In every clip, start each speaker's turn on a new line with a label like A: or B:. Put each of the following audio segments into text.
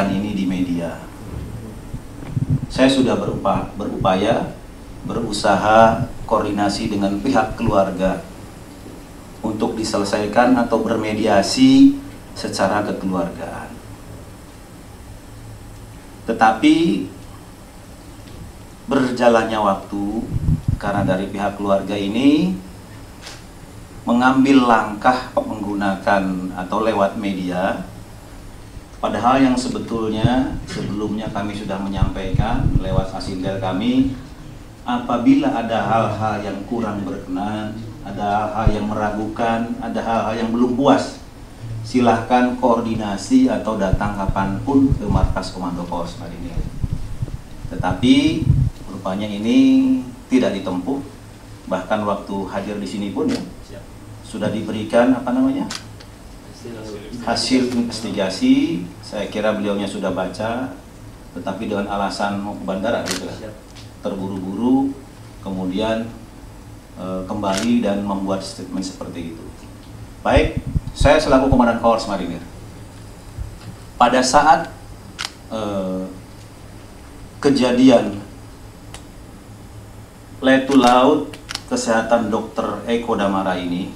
A: sampaikan ini di media. Saya sudah berupaya, berusaha koordinasi dengan pihak keluarga untuk diselesaikan atau bermediasi secara kekeluargaan. Tetapi berjalannya waktu, karena dari pihak keluarga ini mengambil langkah menggunakan atau lewat media, padahal yang sebetulnya sebelumnya kami sudah menyampaikan lewat asindel kami, apabila ada hal-hal yang kurang berkenan, ada hal-hal yang meragukan, ada hal-hal yang belum puas, silahkan koordinasi atau datang kapanpun ke markas Komando Korps Marinir. Tetapi rupanya ini tidak ditempuh, bahkan waktu hadir di sini pun ya sudah diberikan hasil investigasi. Saya kira beliaunya sudah baca, tetapi dengan alasan mau ke bandara gitu ya, terburu-buru, kemudian kembali dan membuat statement seperti itu. Baik, saya selaku Komandan Korps Marinir, pada saat kejadian Letul Laut Kesehatan Dr. Eko Damara ini,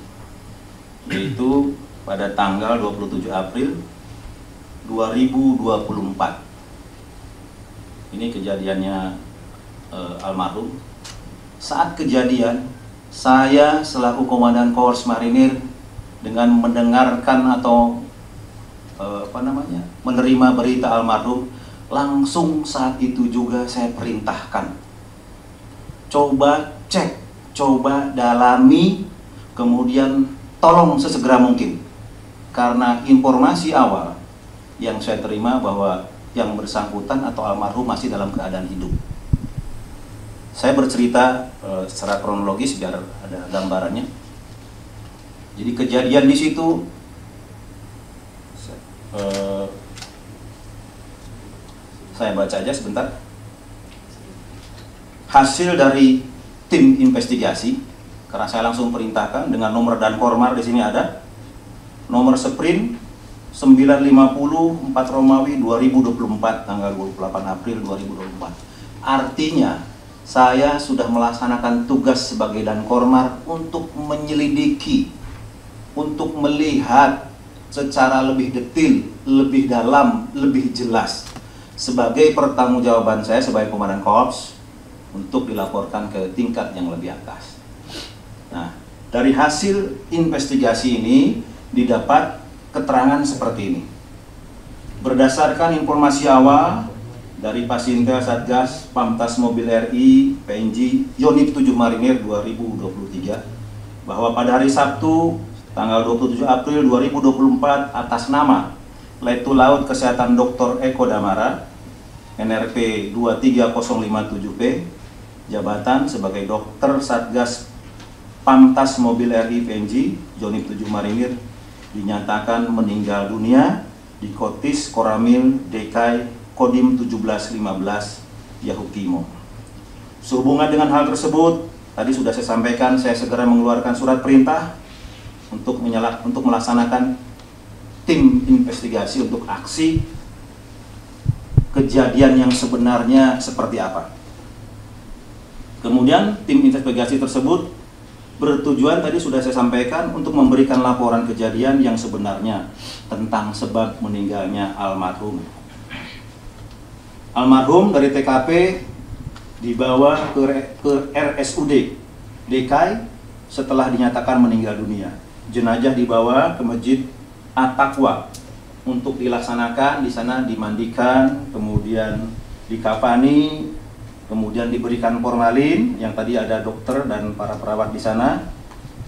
A: yaitu pada tanggal 27 April 2024. Ini kejadiannya almarhum. Saat kejadian, saya selaku Komandan Korps Marinir dengan mendengarkan atau menerima berita almarhum, langsung saat itu juga saya perintahkan, coba cek, coba dalami, kemudian tolong sesegera mungkin. Karena informasi awal yang saya terima bahwa yang bersangkutan atau almarhum masih dalam keadaan hidup. Saya bercerita secara kronologis biar ada gambarannya. Jadi kejadian di situ saya baca aja sebentar. Hasil dari tim investigasi, karena saya langsung perintahkan dengan nomor dan kormar di sini ada. Nomor sprint 950 4 Romawi 2024 tanggal 28 April 2024. Artinya saya sudah melaksanakan tugas sebagai dan kormar untuk menyelidiki, untuk melihat secara lebih detail, lebih dalam, lebih jelas, sebagai pertanggungjawaban saya sebagai Komandan Korps untuk dilaporkan ke tingkat yang lebih atas. Nah, dari hasil investigasi ini didapat keterangan seperti ini. Berdasarkan informasi awal dari Pasintel Satgas Pamtas Mobil RI PNG Unit 7 Marinir 2023 bahwa pada hari Sabtu tanggal 27 April 2024 atas nama Letul Laut Kesehatan Dr. Eko Damara NRP 23057P, jabatan sebagai dokter Satgas Pamtas Mobil RI PNG Unit 7 Marinir, dinyatakan meninggal dunia di Kotis Koramil Dekai Kodim 1715 Yahukimo. Sehubungan dengan hal tersebut, tadi sudah saya sampaikan, saya segera mengeluarkan surat perintah untuk melaksanakan tim investigasi untuk aksi kejadian yang sebenarnya seperti apa. Kemudian tim investigasi tersebut bertujuan, tadi sudah saya sampaikan, untuk memberikan laporan kejadian yang sebenarnya tentang sebab meninggalnya almarhum. Almarhum dari TKP dibawa ke RSUD DKI setelah dinyatakan meninggal dunia. Jenazah dibawa ke Masjid At-Taqwa untuk dilaksanakan di sana, dimandikan, kemudian dikafani, kemudian diberikan formalin yang tadi ada dokter dan para perawat di sana,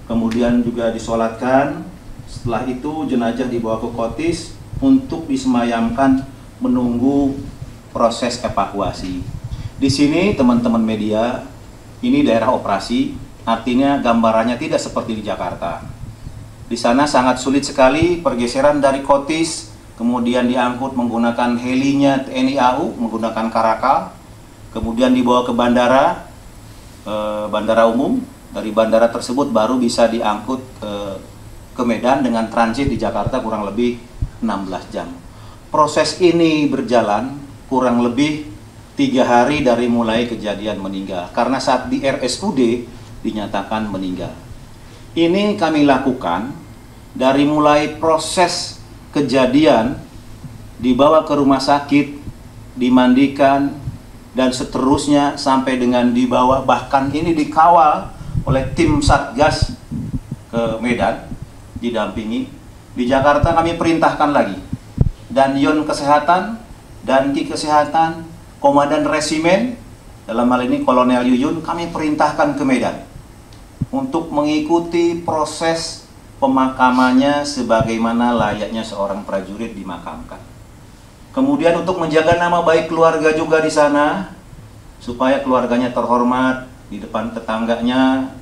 A: kemudian juga disolatkan. Setelah itu jenazah dibawa ke Kotis untuk disemayamkan menunggu proses evakuasi. Di sini teman-teman media, ini daerah operasi, artinya gambarannya tidak seperti di Jakarta. Di sana sangat sulit sekali pergeseran dari Kotis, kemudian diangkut menggunakan helinya TNI AU menggunakan Karakal, kemudian dibawa ke bandara, bandara umum. Dari bandara tersebut baru bisa diangkut ke Medan dengan transit di Jakarta kurang lebih 16 jam. proses ini berjalan kurang lebih 3 hari dari mulai kejadian meninggal. Karena saat di RSUD dinyatakan meninggal. Ini kami lakukan dari mulai proses kejadian, dibawa ke rumah sakit, dimandikan, dan seterusnya sampai dengan dibawa, bahkan ini dikawal oleh tim Satgas ke Medan, didampingi. Di Jakarta kami perintahkan lagi, dan Yon Kesehatan, dan Ki Kesehatan, Komandan Resimen, dalam hal ini Kolonel Yuyun, kami perintahkan ke Medan untuk mengikuti proses pemakamannya sebagaimana layaknya seorang prajurit dimakamkan. Kemudian untuk menjaga nama baik keluarga juga di sana, supaya keluarganya terhormat di depan tetangganya,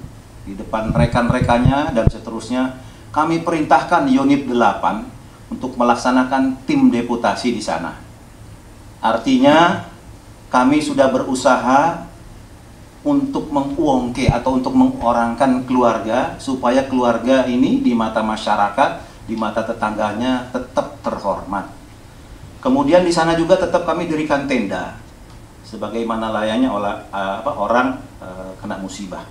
A: di depan rekan-rekannya, dan seterusnya, kami perintahkan unit 8 untuk melaksanakan tim deputasi di sana. Artinya, kami sudah berusaha untuk menguongke atau untuk mengorangkan keluarga, supaya keluarga ini di mata masyarakat, di mata tetangganya tetap terhormat. Kemudian di sana juga tetap kami dirikan tenda, sebagaimana layaknya orang kena musibah.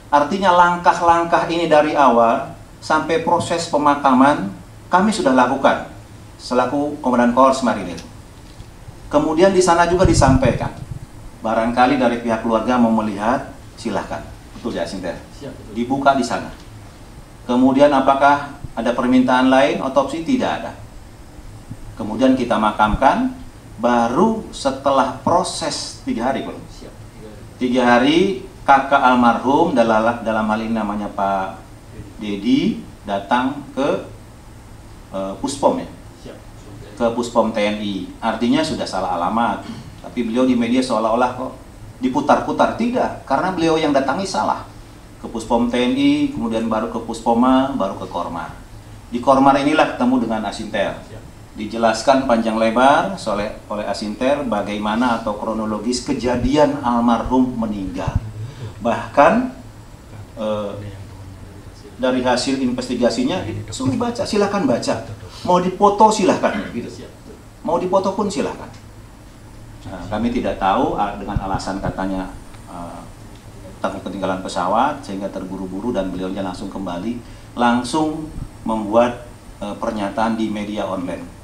A: Artinya langkah-langkah ini dari awal sampai proses pemakaman kami sudah lakukan selaku Komandan Korps Marinir. Kemudian di sana juga disampaikan, barangkali dari pihak keluarga mau melihat, silahkan. Betul ya, Sinter? Dibuka di sana. Kemudian apakah ada permintaan lain otopsi? Tidak ada. Kemudian kita makamkan, baru setelah proses 3 hari, 3 hari kakak almarhum, dalam hal ini namanya Pak Dedi, datang ke Puspom ya, ke Puspom TNI. Artinya sudah salah alamat, tapi beliau di media seolah-olah kok diputar-putar. Tidak, karena beliau yang datangi salah. Ke Puspom TNI, kemudian baru ke Puspoma, baru ke Kormar. Di Kormar inilah ketemu dengan Asinter. Dijelaskan panjang lebar oleh Asinter bagaimana atau kronologis kejadian almarhum meninggal. Bahkan dari hasil investigasinya, suruh baca, silahkan baca. Mau dipoto silahkan, gitu. Mau dipoto pun silahkan. Nah, kami tidak tahu dengan alasan katanya takut ketinggalan pesawat sehingga terburu-buru, dan beliaunya langsung kembali, langsung membuat pernyataan di media online.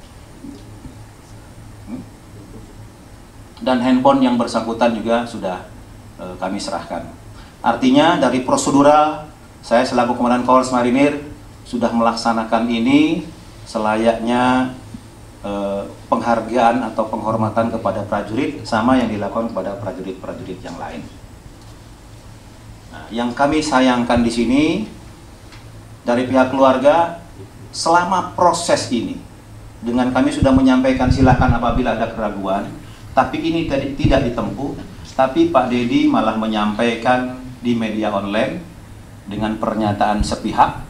A: Dan handphone yang bersangkutan juga sudah kami serahkan. Artinya dari prosedural, saya selaku Komandan Korps Marinir sudah melaksanakan ini selayaknya penghargaan atau penghormatan kepada prajurit, sama yang dilakukan kepada prajurit-prajurit yang lain. Nah, yang kami sayangkan di sini dari pihak keluarga, selama proses ini, dengan kami sudah menyampaikan silakan apabila ada keraguan, tapi ini tidak ditempuh, tapi Pak Dedi malah menyampaikan di media online dengan pernyataan sepihak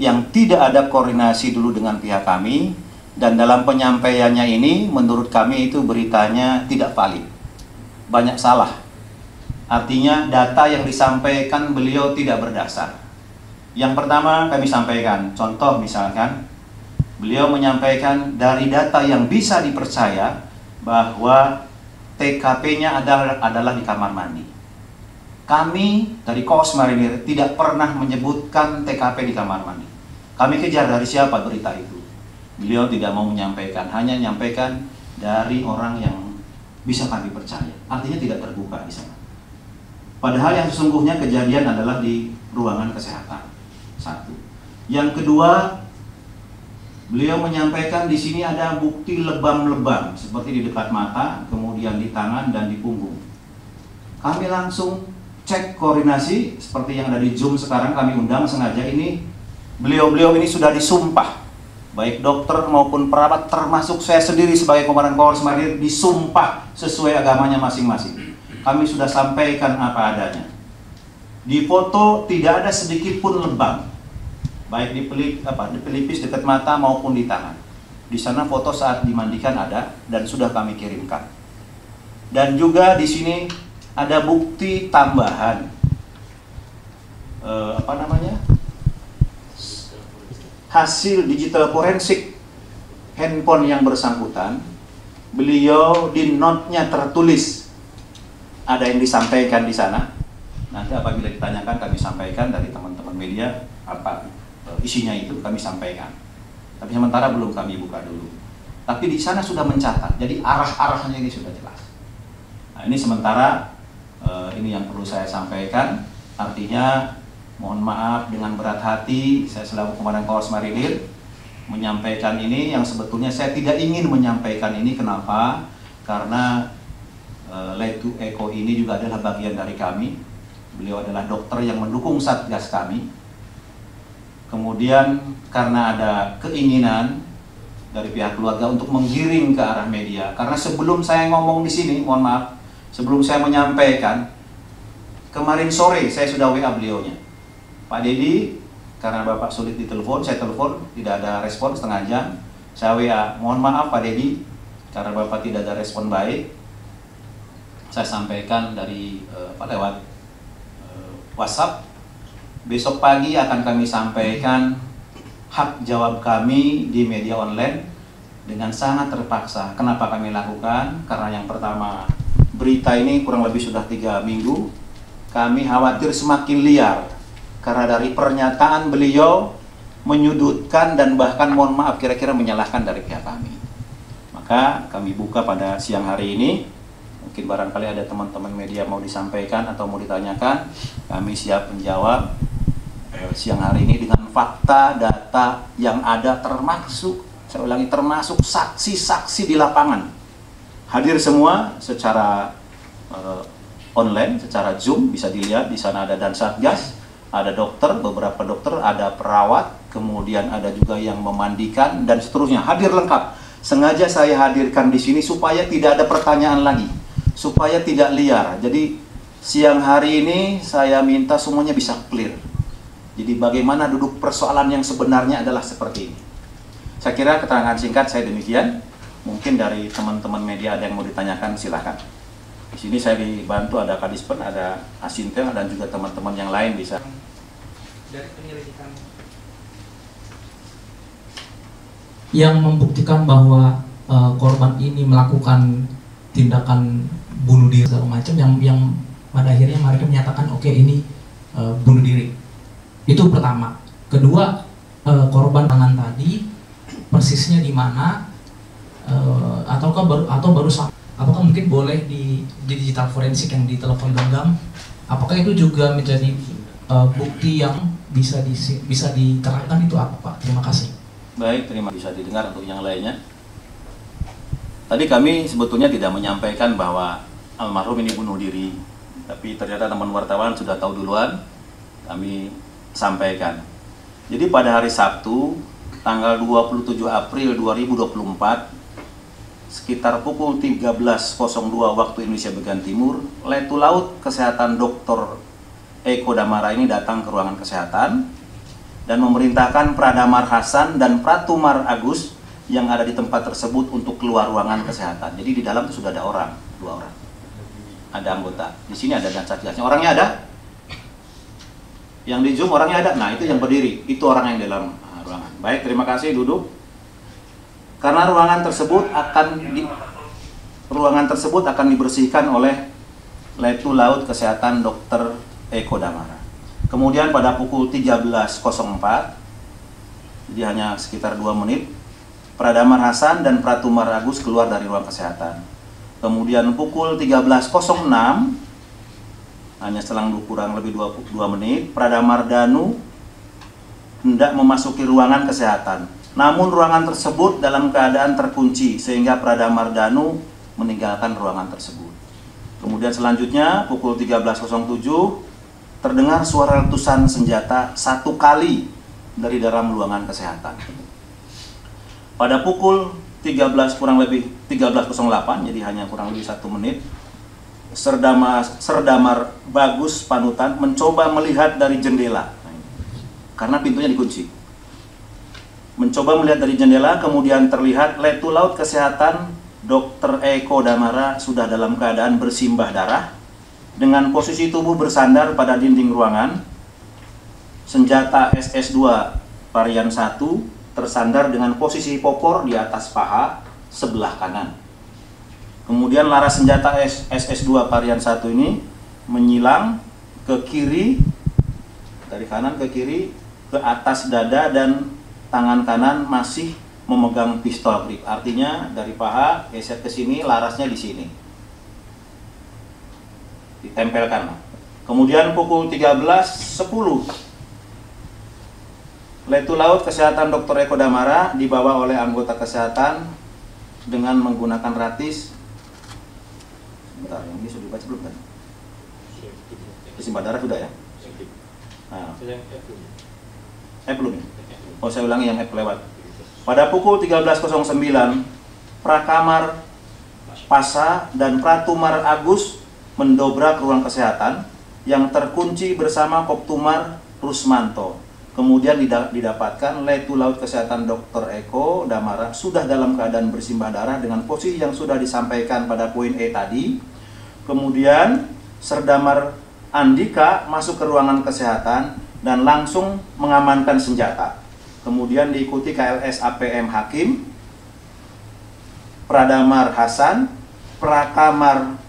A: yang tidak ada koordinasi dulu dengan pihak kami, dan dalam penyampaiannya ini menurut kami itu beritanya tidak valid, banyak salah. Artinya data yang disampaikan beliau tidak berdasar. Yang pertama kami sampaikan, contoh misalkan beliau menyampaikan dari data yang bisa dipercaya bahwa TKP-nya adalah di kamar mandi. Kami dari Korps Marinir tidak pernah menyebutkan TKP di kamar mandi. Kami kejar dari siapa berita itu. Beliau tidak mau menyampaikan, hanya menyampaikan dari orang yang bisa kami percaya. Artinya tidak terbuka di sana. Padahal yang sesungguhnya kejadian adalah di ruangan kesehatan. Satu. Yang kedua, beliau menyampaikan di sini ada bukti lebam-lebam seperti di dekat mata, kemudian di tangan dan di punggung. Kami langsung cek koordinasi seperti yang ada di Zoom sekarang, kami undang sengaja ini. Beliau-beliau ini sudah disumpah, baik dokter maupun perawat, termasuk saya sendiri sebagai Komandan Korps Marinir disumpah sesuai agamanya masing-masing. Kami sudah sampaikan apa adanya. Di foto tidak ada sedikit pun lebam, baik di pelipis dekat mata maupun di tangan. Di sana foto saat dimandikan ada dan sudah kami kirimkan. Dan juga di sini ada bukti tambahan, hasil digital forensik handphone yang bersangkutan, beliau di note-nya tertulis ada yang disampaikan di sana. Nanti apabila ditanyakan kami sampaikan dari teman-teman media apa isinya itu kami sampaikan. Tapi sementara belum kami buka dulu. Tapi di sana sudah mencatat, jadi arah-arahnya ini sudah jelas. Nah, ini sementara ini yang perlu saya sampaikan. Artinya mohon maaf dengan berat hati saya selaku Komandan Korps Marinir menyampaikan ini yang sebetulnya saya tidak ingin menyampaikan ini. Kenapa? Karena Letu Eko ini juga adalah bagian dari kami. Beliau adalah dokter yang mendukung Satgas kami. Kemudian karena ada keinginan dari pihak keluarga untuk menggiring ke arah media. Karena sebelum saya ngomong di sini, mohon maaf, sebelum saya menyampaikan, kemarin sore saya sudah WA beliaunya. Pak Dedi, karena Bapak sulit ditelepon, saya telepon, tidak ada respon setengah jam. Saya WA, mohon maaf Pak Dedi, karena Bapak tidak ada respon baik. Saya sampaikan dari lewat WhatsApp. Besok pagi akan kami sampaikan hak jawab kami di media online dengan sangat terpaksa. Kenapa kami lakukan? Karena yang pertama, berita ini kurang lebih sudah 3 minggu. Kami khawatir semakin liar karena dari pernyataan beliau menyudutkan dan bahkan mohon maaf kira-kira menyalahkan dari pihak kami. Maka kami buka pada siang hari ini. Mungkin barangkali ada teman-teman media mau disampaikan atau mau ditanyakan, kami siap menjawab siang hari ini dengan fakta, data yang ada, termasuk, saya ulangi, termasuk saksi-saksi di lapangan. Hadir semua secara online, secara Zoom, bisa dilihat di sana ada dan Satgas, ada dokter, beberapa dokter, ada perawat, kemudian ada juga yang memandikan dan seterusnya. Hadir lengkap. Sengaja saya hadirkan di sini supaya tidak ada pertanyaan lagi, supaya tidak liar. Jadi siang hari ini saya minta semuanya bisa clear. Jadi bagaimana duduk persoalan yang sebenarnya adalah seperti ini. Saya kira keterangan singkat saya demikian. Mungkin dari teman-teman media ada yang mau ditanyakan, silahkan. Di sini saya dibantu ada Kadispen, ada Asintel, dan juga teman-teman yang lain bisa.
B: Dari penyelidikan yang membuktikan bahwa korban ini melakukan tindakan bunuh diri segala macam, yang pada akhirnya mereka menyatakan oke, ini bunuh diri. Itu pertama. Kedua, korban tangan tadi persisnya di mana, ataukah mungkin boleh di digital forensik yang di telepon genggam, apakah itu juga menjadi bukti yang bisa diterangkan itu apa, Pak? Terima kasih.
A: Baik, terima kasih. Bisa didengar untuk yang lainnya. Tadi kami sebetulnya tidak menyampaikan bahwa almarhum ini bunuh diri, tapi ternyata teman wartawan sudah tahu duluan. Kami sampaikan. Jadi pada hari Sabtu, tanggal 27 April 2024, sekitar pukul 13.02 waktu Indonesia bagian Timur, Letu Laut Kesehatan Dr. Eko Damara ini datang ke ruangan kesehatan dan memerintahkan Pradamar Hasan dan Pratumar Agus yang ada di tempat tersebut untuk keluar ruangan kesehatan. Jadi di dalam itu sudah ada orang, 2 orang. Ada anggota. Di sini ada dan Satgasnya. Orangnya ada? Yang di Zoom orangnya ada? Nah, itu yang berdiri. Itu orang yang di dalam ruangan. Baik, terima kasih, duduk. Karena ruangan tersebut akan dibersihkan oleh Letu Laut Kesehatan Dr. Eko Damara. Kemudian pada pukul 13.04, jadi hanya sekitar 2 menit, Pradamar Hasan dan Pratumar Agus keluar dari ruang kesehatan. Kemudian pukul 13.06, hanya selang kurang lebih 22 menit, Pradamar Danu hendak memasuki ruangan kesehatan. Namun ruangan tersebut dalam keadaan terkunci, sehingga Pradamar Danu meninggalkan ruangan tersebut. Kemudian selanjutnya, pukul 13.07, terdengar suara letusan senjata 1 kali dari dalam ruangan kesehatan. Pada pukul 13.08, jadi hanya kurang lebih 1 menit, Serdamar Bagus Panutan mencoba melihat dari jendela karena pintunya dikunci. Mencoba melihat dari jendela, kemudian terlihat Letu Laut Kesehatan Dr. Eko Damara sudah dalam keadaan bersimbah darah dengan posisi tubuh bersandar pada dinding ruangan. Senjata SS2 varian 1 tersandar dengan posisi popor di atas paha sebelah kanan. Kemudian laras senjata SS2 varian 1 ini menyilang ke kiri, dari kanan ke kiri, ke atas dada, dan tangan kanan masih memegang pistol grip. Artinya dari paha geser ke sini, larasnya di sini. Ditempelkan. Kemudian pukul 13.10 Letu Laut Kesehatan Dr. Eko Damara dibawa oleh anggota kesehatan dengan menggunakan ratis. Bentar, yang ini sudah dibaca belum kan? Bersimbah darah sudah ya? Nah. Belum ya? Oh, saya ulangi yang lewat. Pada pukul 13.09 Prakamar Pasa dan Pratumar Agus mendobrak ruang kesehatan yang terkunci bersama Koptumar Rusmanto. Kemudian didapatkan Letu Laut Kesehatan Dr. Eko Damara sudah dalam keadaan bersimbah darah dengan posisi yang sudah disampaikan pada poin E tadi. Kemudian Serdamar Andika masuk ke ruangan kesehatan dan langsung mengamankan senjata. Kemudian diikuti KLS APM Hakim, Pradamar Hasan, Prakamar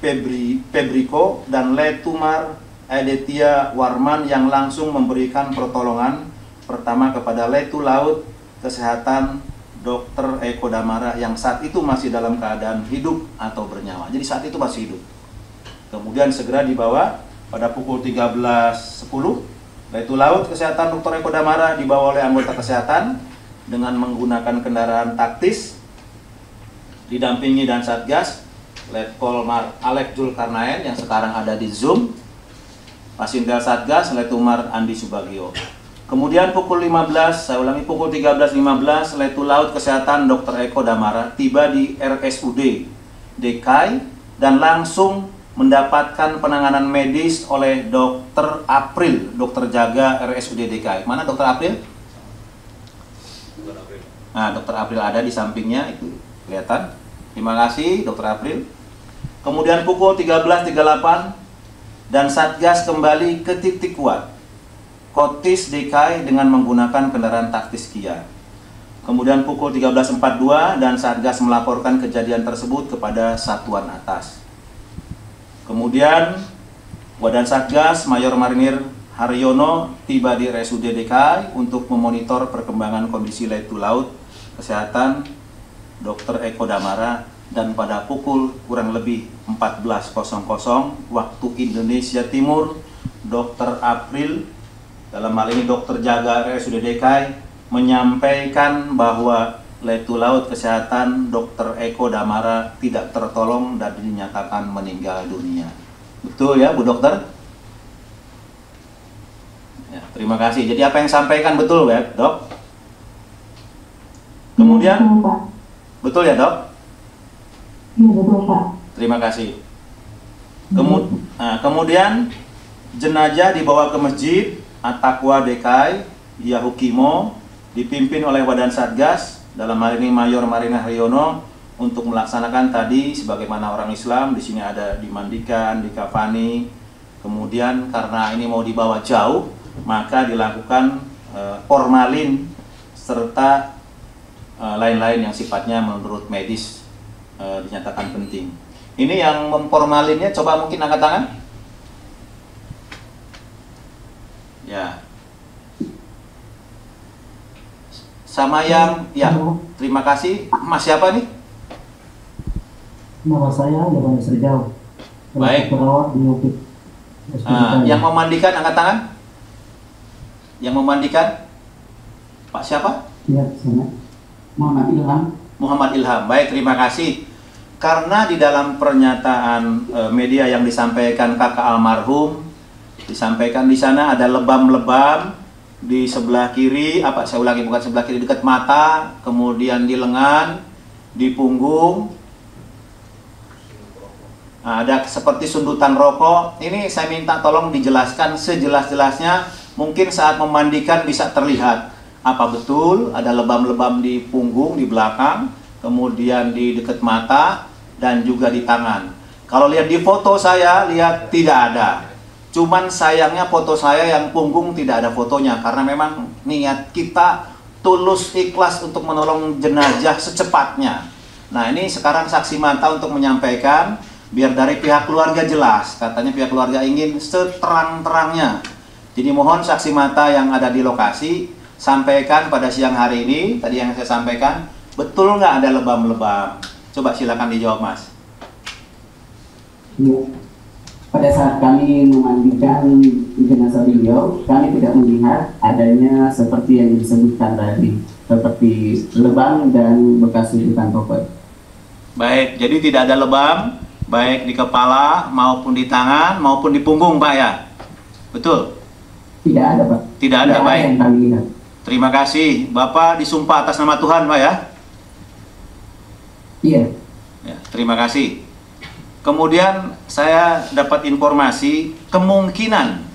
A: Pebriko, dan Letumar Aditya Warman yang langsung memberikan pertolongan pertama kepada Letu Laut Kesehatan Dr. Eko Damara yang saat itu masih dalam keadaan hidup atau bernyawa. Jadi saat itu masih hidup. Kemudian segera dibawa pada pukul 13.10 Letu Laut Kesehatan Dr. Eko Damara dibawa oleh anggota kesehatan dengan menggunakan kendaraan taktis didampingi dan Satgas Letkol Alek Zulkarnain yang sekarang ada di Zoom, Pasintel Satgas Letumar Andi Subagio. Kemudian pukul 15, saya ulangi, pukul 13.15 Letu Laut Kesehatan Dr. Eko Damara tiba di RSUD DKI dan langsung mendapatkan penanganan medis oleh Dr. April, dokter jaga RSUD DKI. Mana Dr. April? Nah, Dr. April ada di sampingnya, itu kelihatan. Terima kasih Dr. April. Kemudian pukul 13.38 dan Satgas kembali ke titik kuat Kotis DKI dengan menggunakan kendaraan taktis Kia. Kemudian pukul 13.42 dan Satgas melaporkan kejadian tersebut kepada satuan atas. Kemudian Wadan Satgas Mayor Marinir Haryono tiba di RSUD DKI untuk memonitor perkembangan kondisi Letu Laut Kesehatan Dr. Eko Damara, dan pada pukul kurang lebih 14.00 waktu Indonesia Timur, Dr. April, dalam hal ini dokter jaga RSUD DKI, menyampaikan bahwa Letu Laut Kesehatan Dr. Eko Damara tidak tertolong dan dinyatakan meninggal dunia. Betul ya Bu Dokter? Ya, terima kasih. Jadi apa yang sampaikan betul ya Dok? Kemudian, betul ya Dok?
C: Iya betul Pak.
A: Terima kasih. Kemudian jenazah dibawa ke Masjid At-Taqwa DKI Yahukimo dipimpin oleh Wadan Satgas, dalam hal ini Mayor Marinir Haryono, untuk melaksanakan tadi sebagaimana orang Islam. Di sini ada dimandikan, dikafani. Kemudian karena ini mau dibawa jauh, maka dilakukan formalin serta lain-lain yang sifatnya menurut medis dinyatakan penting. Ini yang memformalinnya, coba mungkin angkat tangan. Ya. Sama yang, ya, terima kasih. Mas siapa nih?
C: Nama saya Yohanes Rijau.
A: Baik.
C: Perawat di UPIK.
A: Yang memandikan angkat tangan. Yang memandikan Pak siapa?
C: Ya, sana. Muhammad Ilham.
A: Muhammad Ilham. Baik, terima kasih. Karena di dalam pernyataan media yang disampaikan kakak almarhum, disampaikan di sana ada lebam-lebam di sebelah kiri, saya ulangi, bukan sebelah kiri, dekat mata, kemudian di lengan, di punggung, ada seperti sundutan rokok. Ini saya minta tolong dijelaskan sejelas-jelasnya, mungkin saat memandikan bisa terlihat apa betul ada lebam-lebam di punggung, di belakang, kemudian di dekat mata, dan juga di tangan. Kalau lihat di foto saya, lihat tidak ada. Cuman sayangnya foto saya yang punggung tidak ada fotonya, karena memang niat kita tulus ikhlas untuk menolong jenazah secepatnya. Nah, ini sekarang saksi mata untuk menyampaikan biar dari pihak keluarga jelas. Katanya pihak keluarga ingin seterang-terangnya. Jadi mohon saksi mata yang ada di lokasi sampaikan pada siang hari ini, tadi yang saya sampaikan, betul nggak ada lebam-lebam? Coba silakan dijawab, Mas.
C: Ya. Pada saat kami memandikan jenazah beliau, kami tidak melihat adanya seperti yang disebutkan tadi, seperti lebam dan bekas sudutan topi.
A: Baik, jadi tidak ada lebam, baik di kepala maupun di tangan maupun di punggung, Pak ya? Betul?
C: Tidak ada, Pak.
A: Tidak ada,
C: Tidak
A: baik.
C: yang kami lihat.
A: Terima kasih. Bapak disumpah atas nama Tuhan, Pak ya?
C: Iya.
A: Ya, terima kasih. Kemudian saya dapat informasi kemungkinan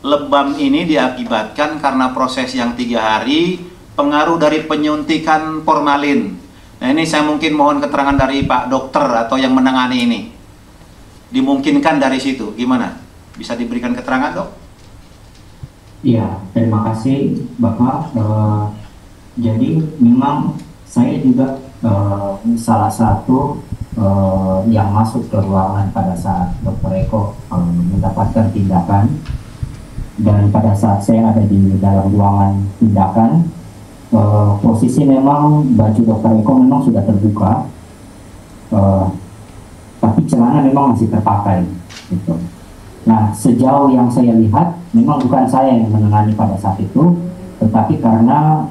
A: lebam ini diakibatkan karena proses yang 3 hari, pengaruh dari penyuntikan formalin. Nah, ini saya mungkin mohon keterangan dari Pak Dokter atau yang menangani ini. Dimungkinkan dari situ, gimana? Bisa diberikan keterangan, Dok?
D: Iya, terima kasih Bapak. Jadi memang saya juga salah satu yang masuk ke ruangan pada saat Dr. Eko mendapatkan tindakan, dan pada saat saya ada di dalam ruangan tindakan, posisi memang baju Dr. Eko memang sudah terbuka, tapi celana memang masih terpakai gitu. Nah, sejauh yang saya lihat, memang bukan saya yang menangani pada saat itu, tetapi karena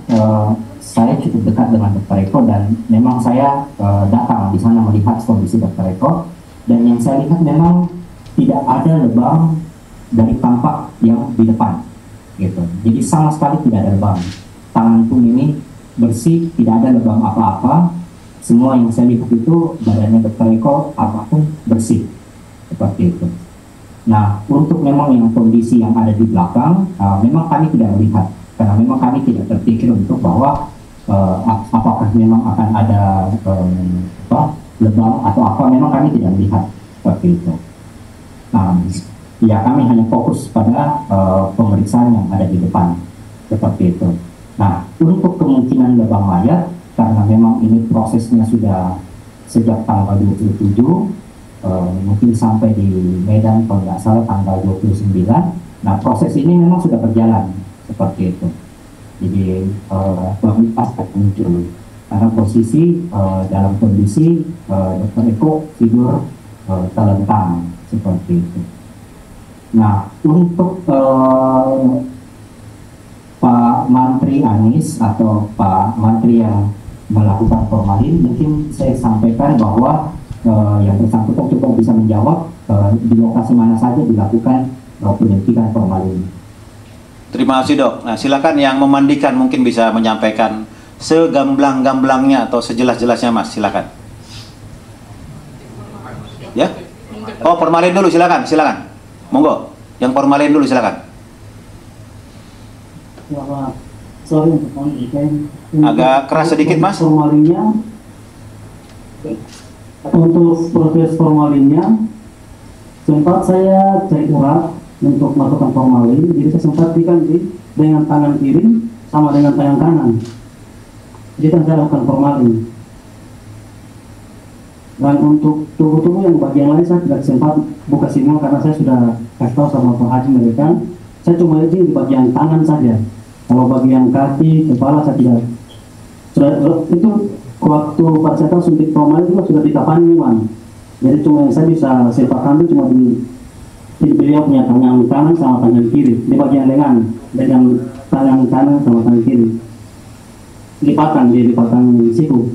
D: saya cukup dekat dengan Dr. Eko dan memang saya datang di sana melihat kondisi Dr. Eko, dan yang saya lihat memang tidak ada lebam dari tampak yang di depan, gitu. Jadi sama sekali tidak ada lebam. Tangan pun ini bersih, tidak ada lebam apa-apa. Semua yang saya lihat itu badannya Dr. Eko apapun bersih, seperti itu. Nah, untuk memang yang kondisi yang ada di belakang, memang kami tidak melihat, karena memang kami tidak terpikir untuk bahwa apakah memang akan ada lebam atau apa, memang kami tidak melihat seperti itu. Nah, ya kami hanya fokus pada pemeriksaan yang ada di depan, seperti itu. Nah, untuk kemungkinan lebam mayat, karena memang ini prosesnya sudah sejak tanggal 27, mungkin sampai di Medan kalau nggak salah tanggal 29. Nah, proses ini memang sudah berjalan seperti itu. Jadi probabilitas akan muncul karena posisi dalam kondisi Dr. Eko tidur telentang seperti itu. Nah, untuk Pak Mantri Anies atau Pak Mantri yang melakukan formalin, mungkin saya sampaikan bahwa yang bersangkutan juga bisa menjawab di lokasi mana saja dilakukan penyuntikan formalin.
A: Terima kasih, Dok. Nah, silakan yang memandikan mungkin bisa menyampaikan segamblang-gamblangnya atau sejelas-jelasnya, Mas. Silakan. Ya? Oh, formalin dulu, silakan. Monggo. Yang formalin dulu, silakan.
C: Sorry untuk mengikat.
A: Agak keras sedikit, Mas.
C: Formalinnya, untuk proses formalinnya, sempat saya cek urat untuk melakukan formalin, jadi saya sempat diganti dengan tangan kiri sama dengan tangan kanan. Jadi saya lakukan formalin. Dan untuk tubuh-tubuh yang bagian lain saya tidak sempat buka sinyal karena saya sudah kasih tahu sama Pak Haji mereka. Saya cuma izin di bagian tangan saja. Kalau bagian kaki, kepala saya tidak. Sudah itu waktu Pak Seta suntik formalin juga sudah ditapani memang. Jadi cuma yang saya bisa sepakan itu cuma di beliau punya tangan kanan sama tangan kiri di bagian lengan, dengan tangan kanan sama tangan kiri lipatan siku.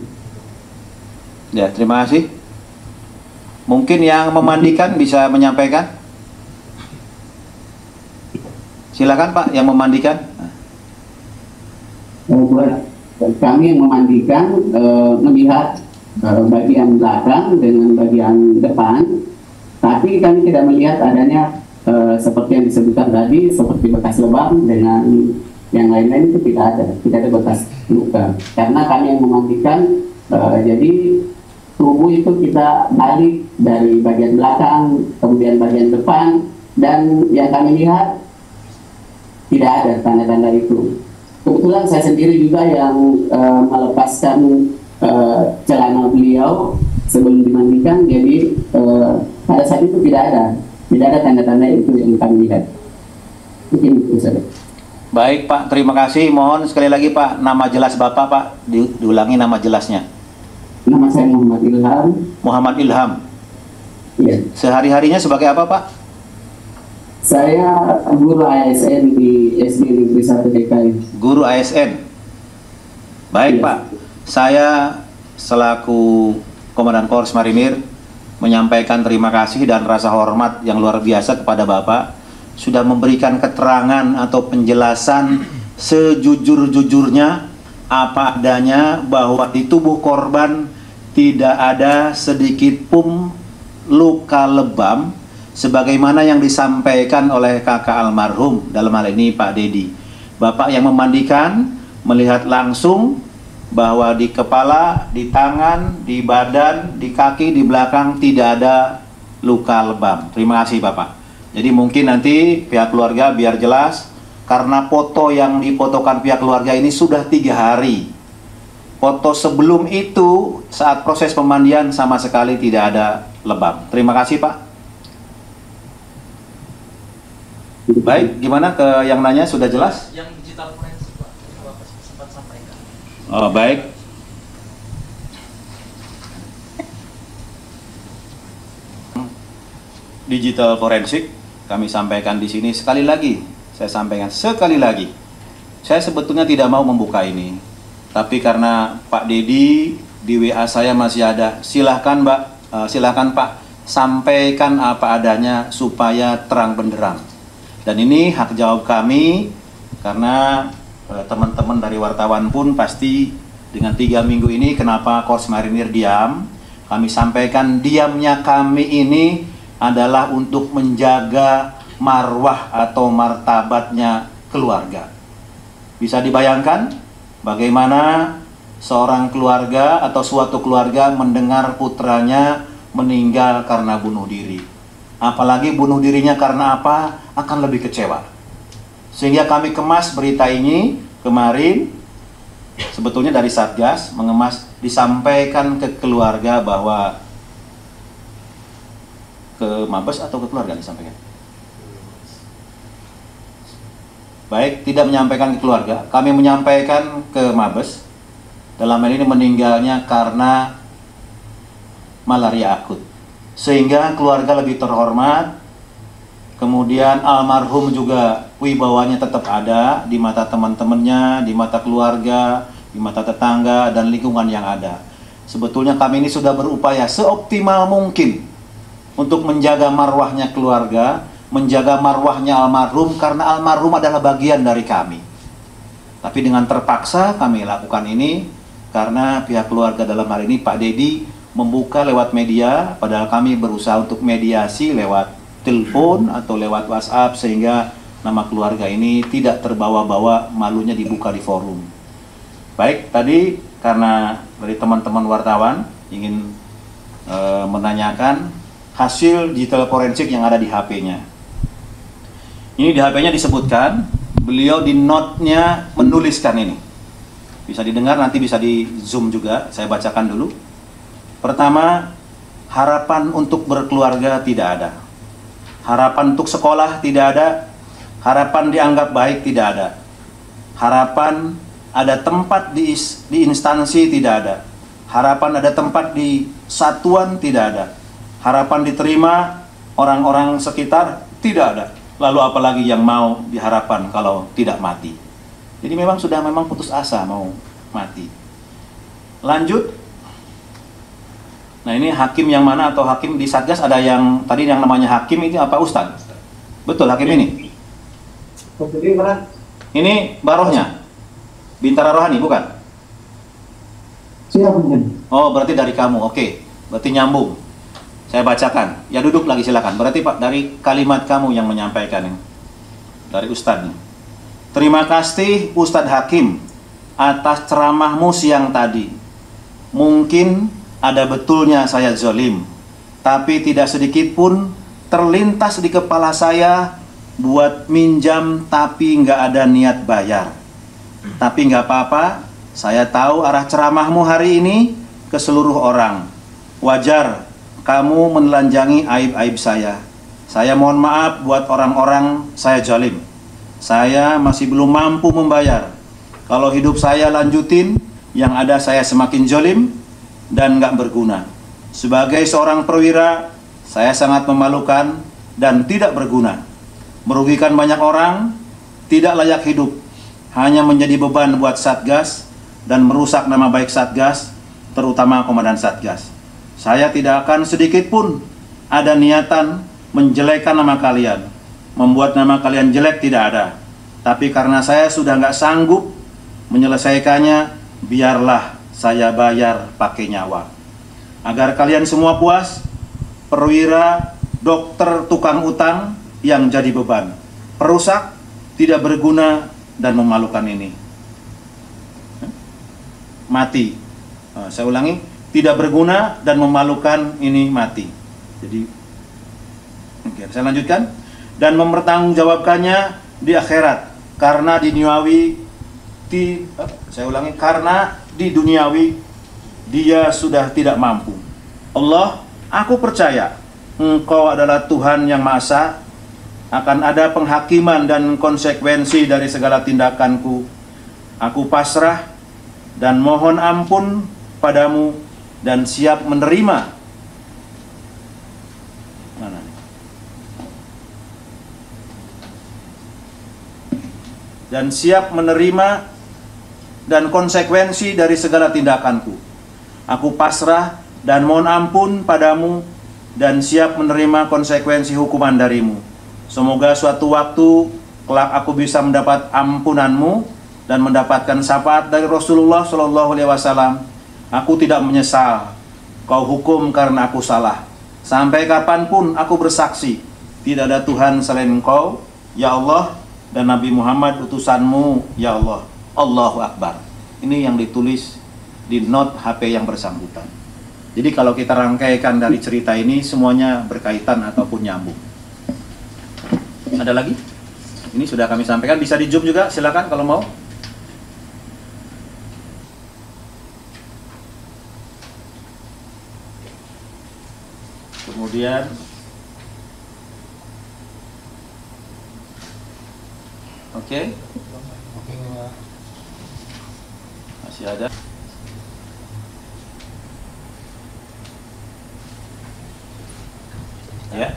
A: Ya, terima kasih. Mungkin yang memandikan bisa menyampaikan. Silakan, Pak, yang memandikan.
C: Buat kami yang memandikan melihat bagian belakang dengan bagian depan, tapi kami tidak melihat adanya seperti yang disebutkan tadi, seperti bekas lebam dengan yang lain-lain itu tidak ada bekas luka. Karena kami yang memandikan, jadi tubuh itu kita balik dari bagian belakang, kemudian bagian depan, dan yang kami lihat tidak ada tanda-tanda itu.
E: kebetulan saya sendiri juga yang melepaskan celana beliau sebelum dimandikan, jadi pada saat itu tidak ada tanda-tanda itu yang kami lihat. Mungkin itu saja.
A: Baik Pak, terima kasih. Mohon sekali lagi Pak, nama jelas Bapak Pak, diulangi nama jelasnya.
E: Nama saya Muhammad Ilham.
A: Muhammad Ilham.
E: Iya.
A: Sehari-harinya sebagai apa Pak?
E: Saya guru ASN di SD Negeri 1 DKI.
A: Guru ASN. Baik
E: Iya.
A: Pak, saya selaku Komandan Korps Marinir menyampaikan terima kasih dan rasa hormat yang luar biasa kepada Bapak sudah memberikan keterangan atau penjelasan sejujur-jujurnya apa adanya bahwa di tubuh korban tidak ada sedikit pun luka lebam sebagaimana yang disampaikan oleh kakak almarhum, dalam hal ini Pak Dedi. Bapak yang memandikan melihat langsung bahwa di kepala, di tangan, di badan, di kaki, di belakang tidak ada luka lebam. Terima kasih Bapak. Jadi mungkin nanti pihak keluarga biar jelas, karena foto yang difotokan pihak keluarga ini sudah 3 hari. Foto sebelum itu saat proses pemandian sama sekali tidak ada lebam. Terima kasih Pak. Baik, gimana ke yang nanya sudah jelas?
B: Yang digital forensik Pak, Bapak sempat sampaikan.
A: Oh baik. Digital forensik kami sampaikan di sini sekali lagi. Saya sampaikan sekali lagi. Saya sebetulnya tidak mau membuka ini, tapi karena Pak Dedi di WA saya masih ada. Silahkan Mbak, silahkan Pak, sampaikan apa adanya supaya terang benderang. Dan ini hak jawab kami karena teman-teman dari wartawan pun pasti dengan 3 minggu ini kenapa Korps Marinir diam. Kami sampaikan diamnya kami ini adalah untuk menjaga marwah atau martabatnya keluarga. Bisa dibayangkan bagaimana seorang keluarga atau suatu keluarga mendengar putranya meninggal karena bunuh diri. Apalagi bunuh dirinya karena apa? Akan lebih kecewa. Sehingga kami kemas berita ini kemarin, sebetulnya dari Satgas mengemas, disampaikan ke keluarga bahwa ke Mabes atau ke keluarga disampaikan? Baik, tidak menyampaikan ke keluarga, kami menyampaikan ke Mabes. Dalam hal ini meninggalnya karena malaria akut. Sehingga keluarga lebih terhormat. Kemudian almarhum juga wibawanya tetap ada di mata teman-temannya, di mata keluarga, di mata tetangga dan lingkungan yang ada. Sebetulnya kami ini sudah berupaya seoptimal mungkin untuk menjaga marwahnya keluarga, menjaga marwahnya almarhum, karena almarhum adalah bagian dari kami. Tapi dengan terpaksa kami lakukan ini karena pihak keluarga, dalam hal ini Pak Dedi, membuka lewat media, padahal kami berusaha untuk mediasi lewat telepon atau lewat WhatsApp sehingga nama keluarga ini tidak terbawa-bawa, malunya dibuka di forum. Baik, tadi karena dari teman-teman wartawan ingin menanyakan hasil digital forensik yang ada di HP-nya. Ini di HP-nya disebutkan, beliau di note-nya menuliskan ini. Bisa didengar, nanti bisa di zoom juga, saya bacakan dulu. Pertama, harapan untuk berkeluarga tidak ada. Harapan untuk sekolah tidak ada. Harapan dianggap baik tidak ada. Harapan ada tempat di instansi tidak ada. Harapan ada tempat di satuan tidak ada. Harapan diterima orang-orang sekitar tidak ada. Lalu apalagi yang mau diharapkan kalau tidak mati. Jadi memang sudah putus asa mau mati. Lanjut. Nah ini hakim yang mana atau hakim di Satgas ada yang tadi yang namanya hakim itu apa Ustadz? Betul hakim ini? Ini barohnya? Bintara Rohani bukan?
C: Siap mungkin.
A: Oh berarti dari kamu, oke. Berarti nyambung. Saya bacakan. Ya duduk lagi silakan. Berarti Pak dari kalimat kamu yang menyampaikan dari Ustadznya. Terima kasih Ustadz Hakim atas ceramahmu siang tadi. Mungkin ada betulnya saya zolim, tapi tidak sedikit pun terlintas di kepala saya buat minjam tapi nggak ada niat bayar. Tapi nggak apa-apa, saya tahu arah ceramahmu hari ini ke seluruh orang. Wajar kamu menelanjangi aib-aib saya. Saya mohon maaf buat orang-orang saya zalim. Saya masih belum mampu membayar. Kalau hidup saya lanjutin, yang ada saya semakin zalim dan nggak berguna. Sebagai seorang perwira, saya sangat memalukan dan tidak berguna. Merugikan banyak orang, tidak layak hidup. Hanya menjadi beban buat Satgas dan merusak nama baik Satgas, terutama Komandan Satgas. Saya tidak akan sedikit pun ada niatan menjelekkan nama kalian. Membuat nama kalian jelek tidak ada. Tapi karena saya sudah nggak sanggup menyelesaikannya, biarlah saya bayar pakai nyawa. Agar kalian semua puas, perwira, dokter, tukang utang yang jadi beban, perusak, tidak berguna, dan memalukan ini. Mati. Saya ulangi, tidak berguna dan memalukan ini mati. Jadi, oke, saya lanjutkan. Dan mempertanggungjawabkannya di akhirat. Karena di duniawi, saya ulangi, karena di duniawi dia sudah tidak mampu. Allah, aku percaya Engkau adalah Tuhan yang Maha Esa. Akan ada penghakiman dan konsekuensi dari segala tindakanku. Aku pasrah dan mohon ampun padamu dan siap menerima. Mana nih? Dan siap menerima dan konsekuensi dari segala tindakanku. Aku pasrah dan mohon ampun padamu dan siap menerima konsekuensi hukuman darimu. Semoga suatu waktu kelak aku bisa mendapat ampunanmu dan mendapatkan syafaat dari Rasulullah SAW. Aku tidak menyesal kau hukum karena aku salah. Sampai kapanpun aku bersaksi tidak ada Tuhan selain Engkau, ya Allah, dan Nabi Muhammad utusanmu, ya Allah. Allahu Akbar. Ini yang ditulis di note HP yang bersangkutan. Jadi kalau kita rangkaikan dari cerita ini, semuanya berkaitan ataupun nyambung. Ada lagi? Ini sudah kami sampaikan, bisa di zoom juga, silakan kalau mau. Kemudian oke. Masih ada. Ya,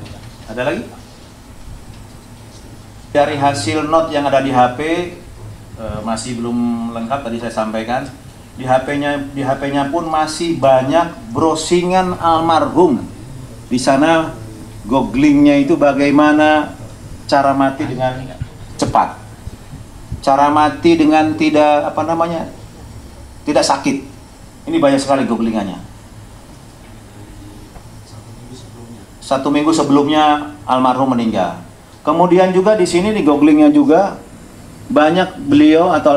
A: ada lagi? Dari hasil note yang ada di HP masih belum lengkap, tadi saya sampaikan. Di HP-nya pun masih banyak browsingan almarhum. Di sana googlingnya itu bagaimana cara mati dengan cepat, cara mati dengan tidak tidak sakit. Ini banyak sekali googlingannya. 1 minggu sebelumnya almarhum meninggal. Kemudian juga di sini di googlingnya juga banyak beliau atau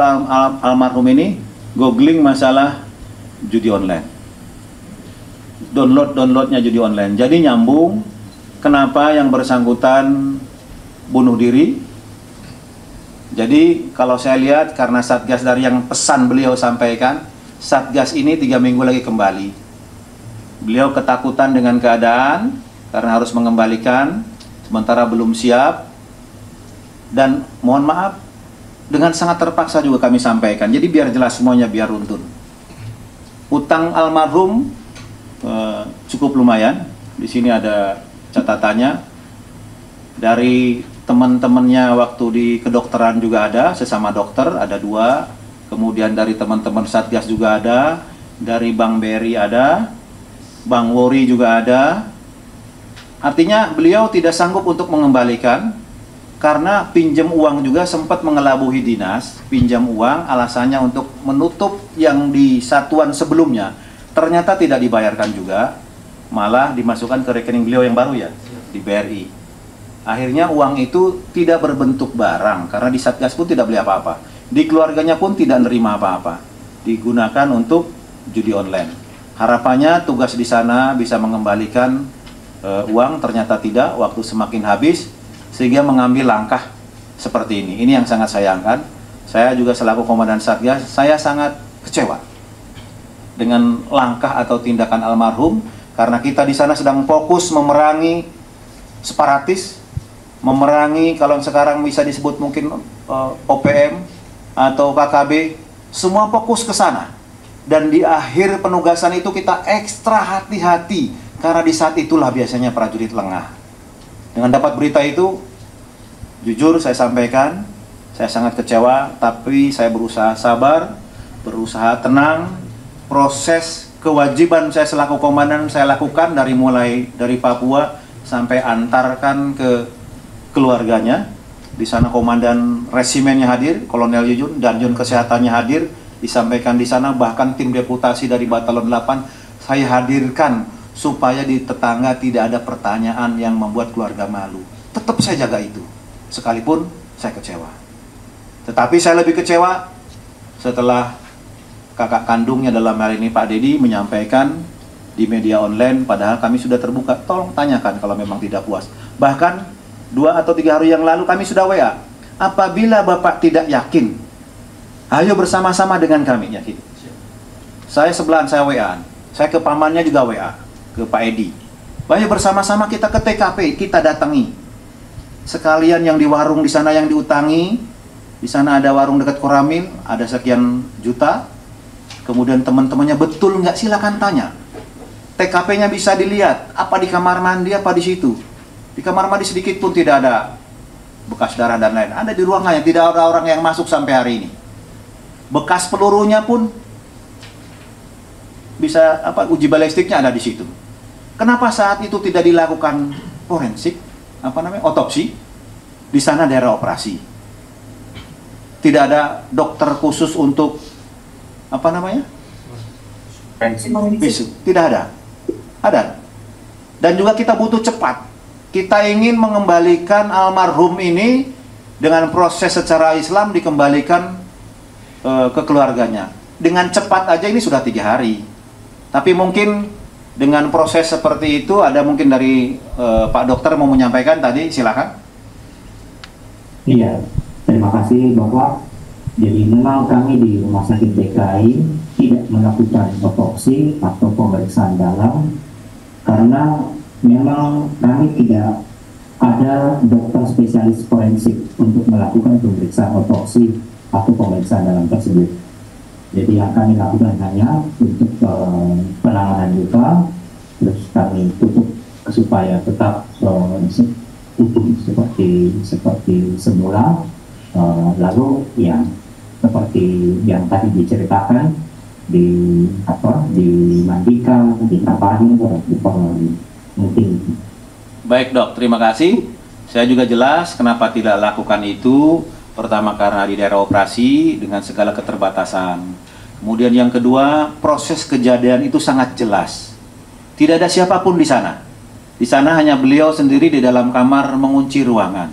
A: almarhum ini googling masalah judi online, downloadnya judi online. Jadi nyambung kenapa yang bersangkutan bunuh diri. Jadi kalau saya lihat karena Satgas dari yang pesan beliau sampaikan, Satgas ini 3 minggu lagi kembali. Beliau ketakutan dengan keadaan karena harus mengembalikan, sementara belum siap. Dan mohon maaf, dengan sangat terpaksa juga kami sampaikan. Jadi biar jelas semuanya, biar runtun. Utang almarhum cukup lumayan. Di sini ada catatannya. Dari teman-temannya waktu di kedokteran juga ada, sesama dokter ada 2. Kemudian dari teman-teman Satgas juga ada, dari Bang Berry ada, Bang Wori juga ada. Artinya beliau tidak sanggup untuk mengembalikan karena pinjam uang juga, sempat mengelabuhi dinas, pinjam uang alasannya untuk menutup yang di satuan sebelumnya. Ternyata tidak dibayarkan juga, malah dimasukkan ke rekening beliau yang baru ya, di BRI. Akhirnya uang itu tidak berbentuk barang, karena di Satgas pun tidak beli apa-apa. Di keluarganya pun tidak nerima apa-apa. Digunakan untuk judi online. Harapannya tugas di sana bisa mengembalikan uang, ternyata tidak, waktu semakin habis, sehingga mengambil langkah seperti ini. Ini yang sangat sayangkan. saya juga selaku Komandan Satgas, saya sangat kecewa dengan langkah atau tindakan almarhum, karena kita di sana sedang fokus memerangi separatis, memerangi kalau sekarang bisa disebut mungkin OPM atau KKB, semua fokus ke sana. Dan di akhir penugasan itu kita ekstra hati-hati, karena di saat itulah biasanya prajurit lengah. Dengan dapat berita itu, jujur saya sampaikan, saya sangat kecewa, tapi saya berusaha sabar, berusaha tenang. Proses kewajiban saya selaku komandan saya lakukan mulai dari Papua sampai antarkan ke keluarganya. Di sana komandan resimennya hadir, Kolonel Yuyun, Danjun Kesehatannya hadir, disampaikan di sana, bahkan tim deputasi dari Batalon 8 saya hadirkan supaya di tetangga tidak ada pertanyaan yang membuat keluarga malu. Tetap saya jaga itu, sekalipun saya kecewa. Tetapi saya lebih kecewa setelah kakak kandungnya dalam hal ini Pak Dedi menyampaikan di media online, padahal kami sudah terbuka, tolong tanyakan kalau memang tidak puas. Bahkan 2 atau 3 hari yang lalu kami sudah WA, apabila Bapak tidak yakin, ayo bersama-sama dengan kami yakin. Saya sebelahan, saya WA, saya ke pamannya juga WA, ke Pak Edi. Ayo bersama-sama kita ke TKP, kita datangi. Sekalian yang di warung di sana yang diutangi, di sana ada warung dekat Koramil, ada sekian juta. Kemudian teman-temannya betul nggak, silakan tanya. TKP-nya bisa dilihat, apa di kamar mandi, apa di situ. Di kamar mandi sedikit pun tidak ada bekas darah dan lain. Ada di ruangannya, tidak ada orang yang masuk sampai hari ini. Bekas pelurunya pun bisa uji balistiknya ada di situ. Kenapa saat itu tidak dilakukan forensik, otopsi? Di sana daerah operasi. Tidak ada dokter khusus untuk Bisu. Tidak ada. Ada. Dan juga kita butuh cepat. Kita ingin mengembalikan almarhum ini dengan proses secara Islam, dikembalikan ke keluarganya. Dengan cepat aja ini sudah 3 hari. Tapi mungkin dengan proses seperti itu, ada mungkin dari Pak Dokter mau menyampaikan tadi, silakan.
D: Iya, terima kasih Bapak. Jadi memang kami di Rumah Sakit DKI tidak melakukan otopsi atau pemeriksaan dalam, karena memang kami tidak ada dokter spesialis forensik untuk melakukan pemeriksaan otopsi atau pemeriksaan dalam tersebut. Jadi yang kami lakukan hanya untuk penanganan luka, terus kami tutup supaya tetap utuh seperti semula. Lalu yang seperti yang tadi diceritakan, dimandikan, ditapahin, mungkin.
A: Baik Dok, terima kasih. Saya juga jelas kenapa tidak lakukan itu. Pertama karena di daerah operasi dengan segala keterbatasan. Kemudian yang kedua, proses kejadian itu sangat jelas. Tidak ada siapapun di sana. Di sana hanya beliau sendiri di dalam kamar mengunci ruangan.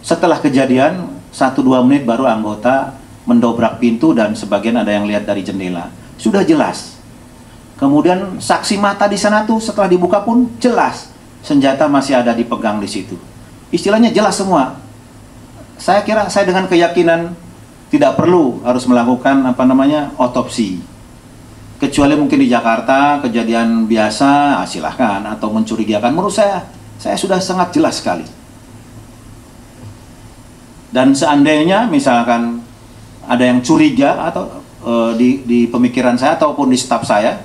A: Setelah kejadian 1-2 menit baru anggota mendobrak pintu dan sebagian ada yang lihat dari jendela. Sudah jelas. Kemudian saksi mata di sana tuh setelah dibuka pun jelas. Senjata masih ada dipegang di situ. Istilahnya jelas semua. Saya kira saya dengan keyakinan tidak perlu harus melakukan otopsi. Kecuali mungkin di Jakarta kejadian biasa, silahkan, atau mencurigakan. Menurut saya sudah sangat jelas sekali. Dan seandainya misalkan ada yang curiga atau di pemikiran saya ataupun di staf saya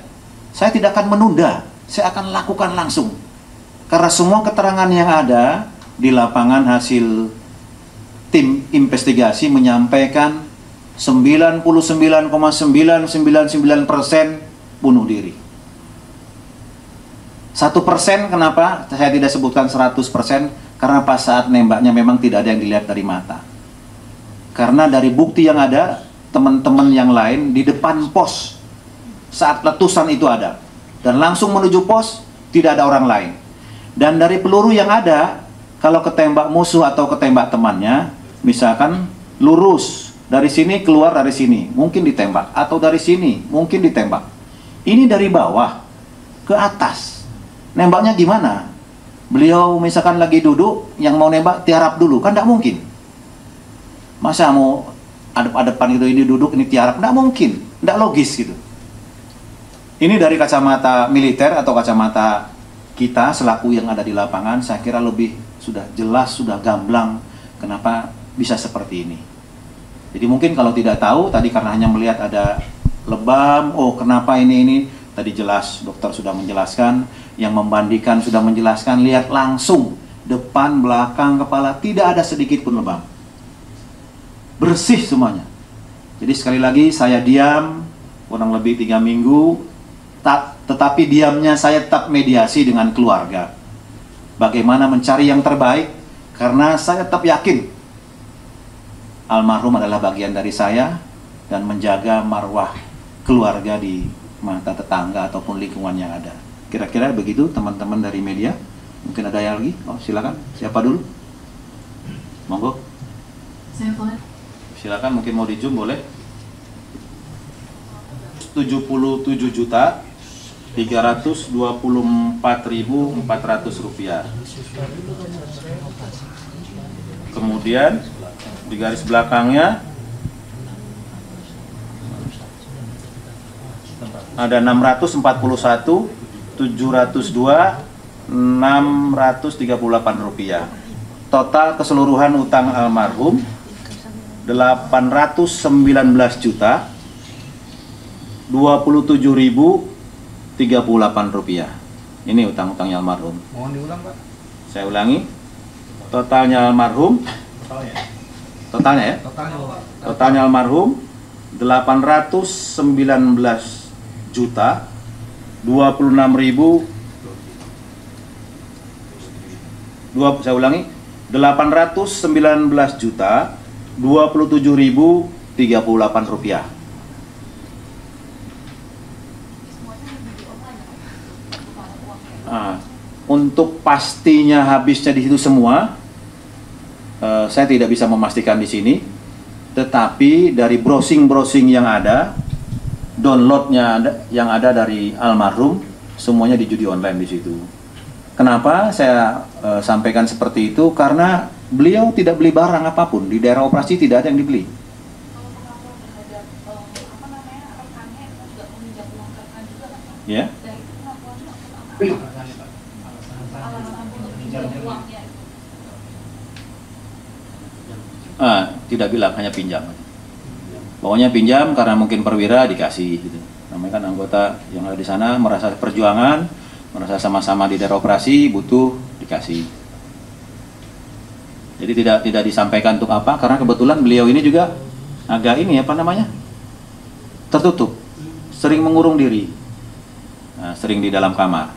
A: tidak akan menunda, saya akan lakukan langsung. Karena semua keterangan yang ada di lapangan hasil tim investigasi menyampaikan 99,999% bunuh diri. 1% kenapa saya tidak sebutkan 100%? Karena pas saat nembaknya memang tidak ada yang dilihat dari mata. Karena dari bukti yang ada, teman-teman yang lain di depan pos saat letusan itu ada. Dan langsung menuju pos, tidak ada orang lain. Dan dari peluru yang ada, kalau ketembak musuh atau ketembak temannya, misalkan lurus, dari sini keluar dari sini, mungkin ditembak. Atau dari sini, mungkin ditembak. Ini dari bawah ke atas. Nembaknya gimana? Beliau misalkan lagi duduk, yang mau nembak tiarap dulu, kan tidak mungkin. Masa mau adep-adepan gitu, ini duduk, ini tiarap, nggak mungkin, nggak logis gitu. Ini dari kacamata militer atau kacamata kita selaku yang ada di lapangan, saya kira lebih sudah jelas, sudah gamblang kenapa bisa seperti ini. Jadi mungkin kalau tidak tahu tadi karena hanya melihat ada lebam, oh kenapa ini tadi jelas dokter sudah menjelaskan, yang membandingkan sudah menjelaskan, lihat langsung depan, belakang, kepala tidak ada sedikit pun lebam, bersih semuanya. Jadi sekali lagi saya diam kurang lebih 3 minggu, tetapi diamnya saya tetap mediasi dengan keluarga bagaimana mencari yang terbaik, karena saya tetap yakin almarhum adalah bagian dari saya dan menjaga marwah keluarga di mata tetangga ataupun lingkungan yang ada. Kira-kira begitu teman-teman dari media. Mungkin ada yang lagi? Oh, silakan. Siapa dulu? Monggo.
F: Saya boleh.
A: Silakan, mungkin mau di zoom boleh. 77.324.400 rupiah. Kemudian di garis belakangnya ada 641.702.638 rupiah. Total keseluruhan utang almarhum 819 juta 27.038 rupiah. Ini utang-utangnya almarhum.
G: Mohon diulang, Pak.
A: Saya ulangi. Totalnya almarhum. Totalnya ya. Totalnya almarhum 819 juta 26.000. Saya ulangi. 819 juta 27.038 rupiah. Untuk pastinya habisnya di situ semua, saya tidak bisa memastikan di sini. Tetapi dari browsing yang ada, downloadnya yang ada dari almarhum, semuanya di judi online di situ. Kenapa saya sampaikan seperti itu? Karena beliau tidak beli barang apapun di daerah operasi, tidak ada yang dibeli. Ya. Tidak bilang, hanya pinjam. Pokoknya pinjam karena mungkin perwira dikasih gitu. Namanya kan anggota yang ada di sana merasa perjuangan, merasa sama-sama di daerah operasi butuh dikasih. Jadi tidak disampaikan untuk apa, karena kebetulan beliau ini juga agak ini apa namanya? Tertutup. Sering mengurung diri. Sering di dalam kamar.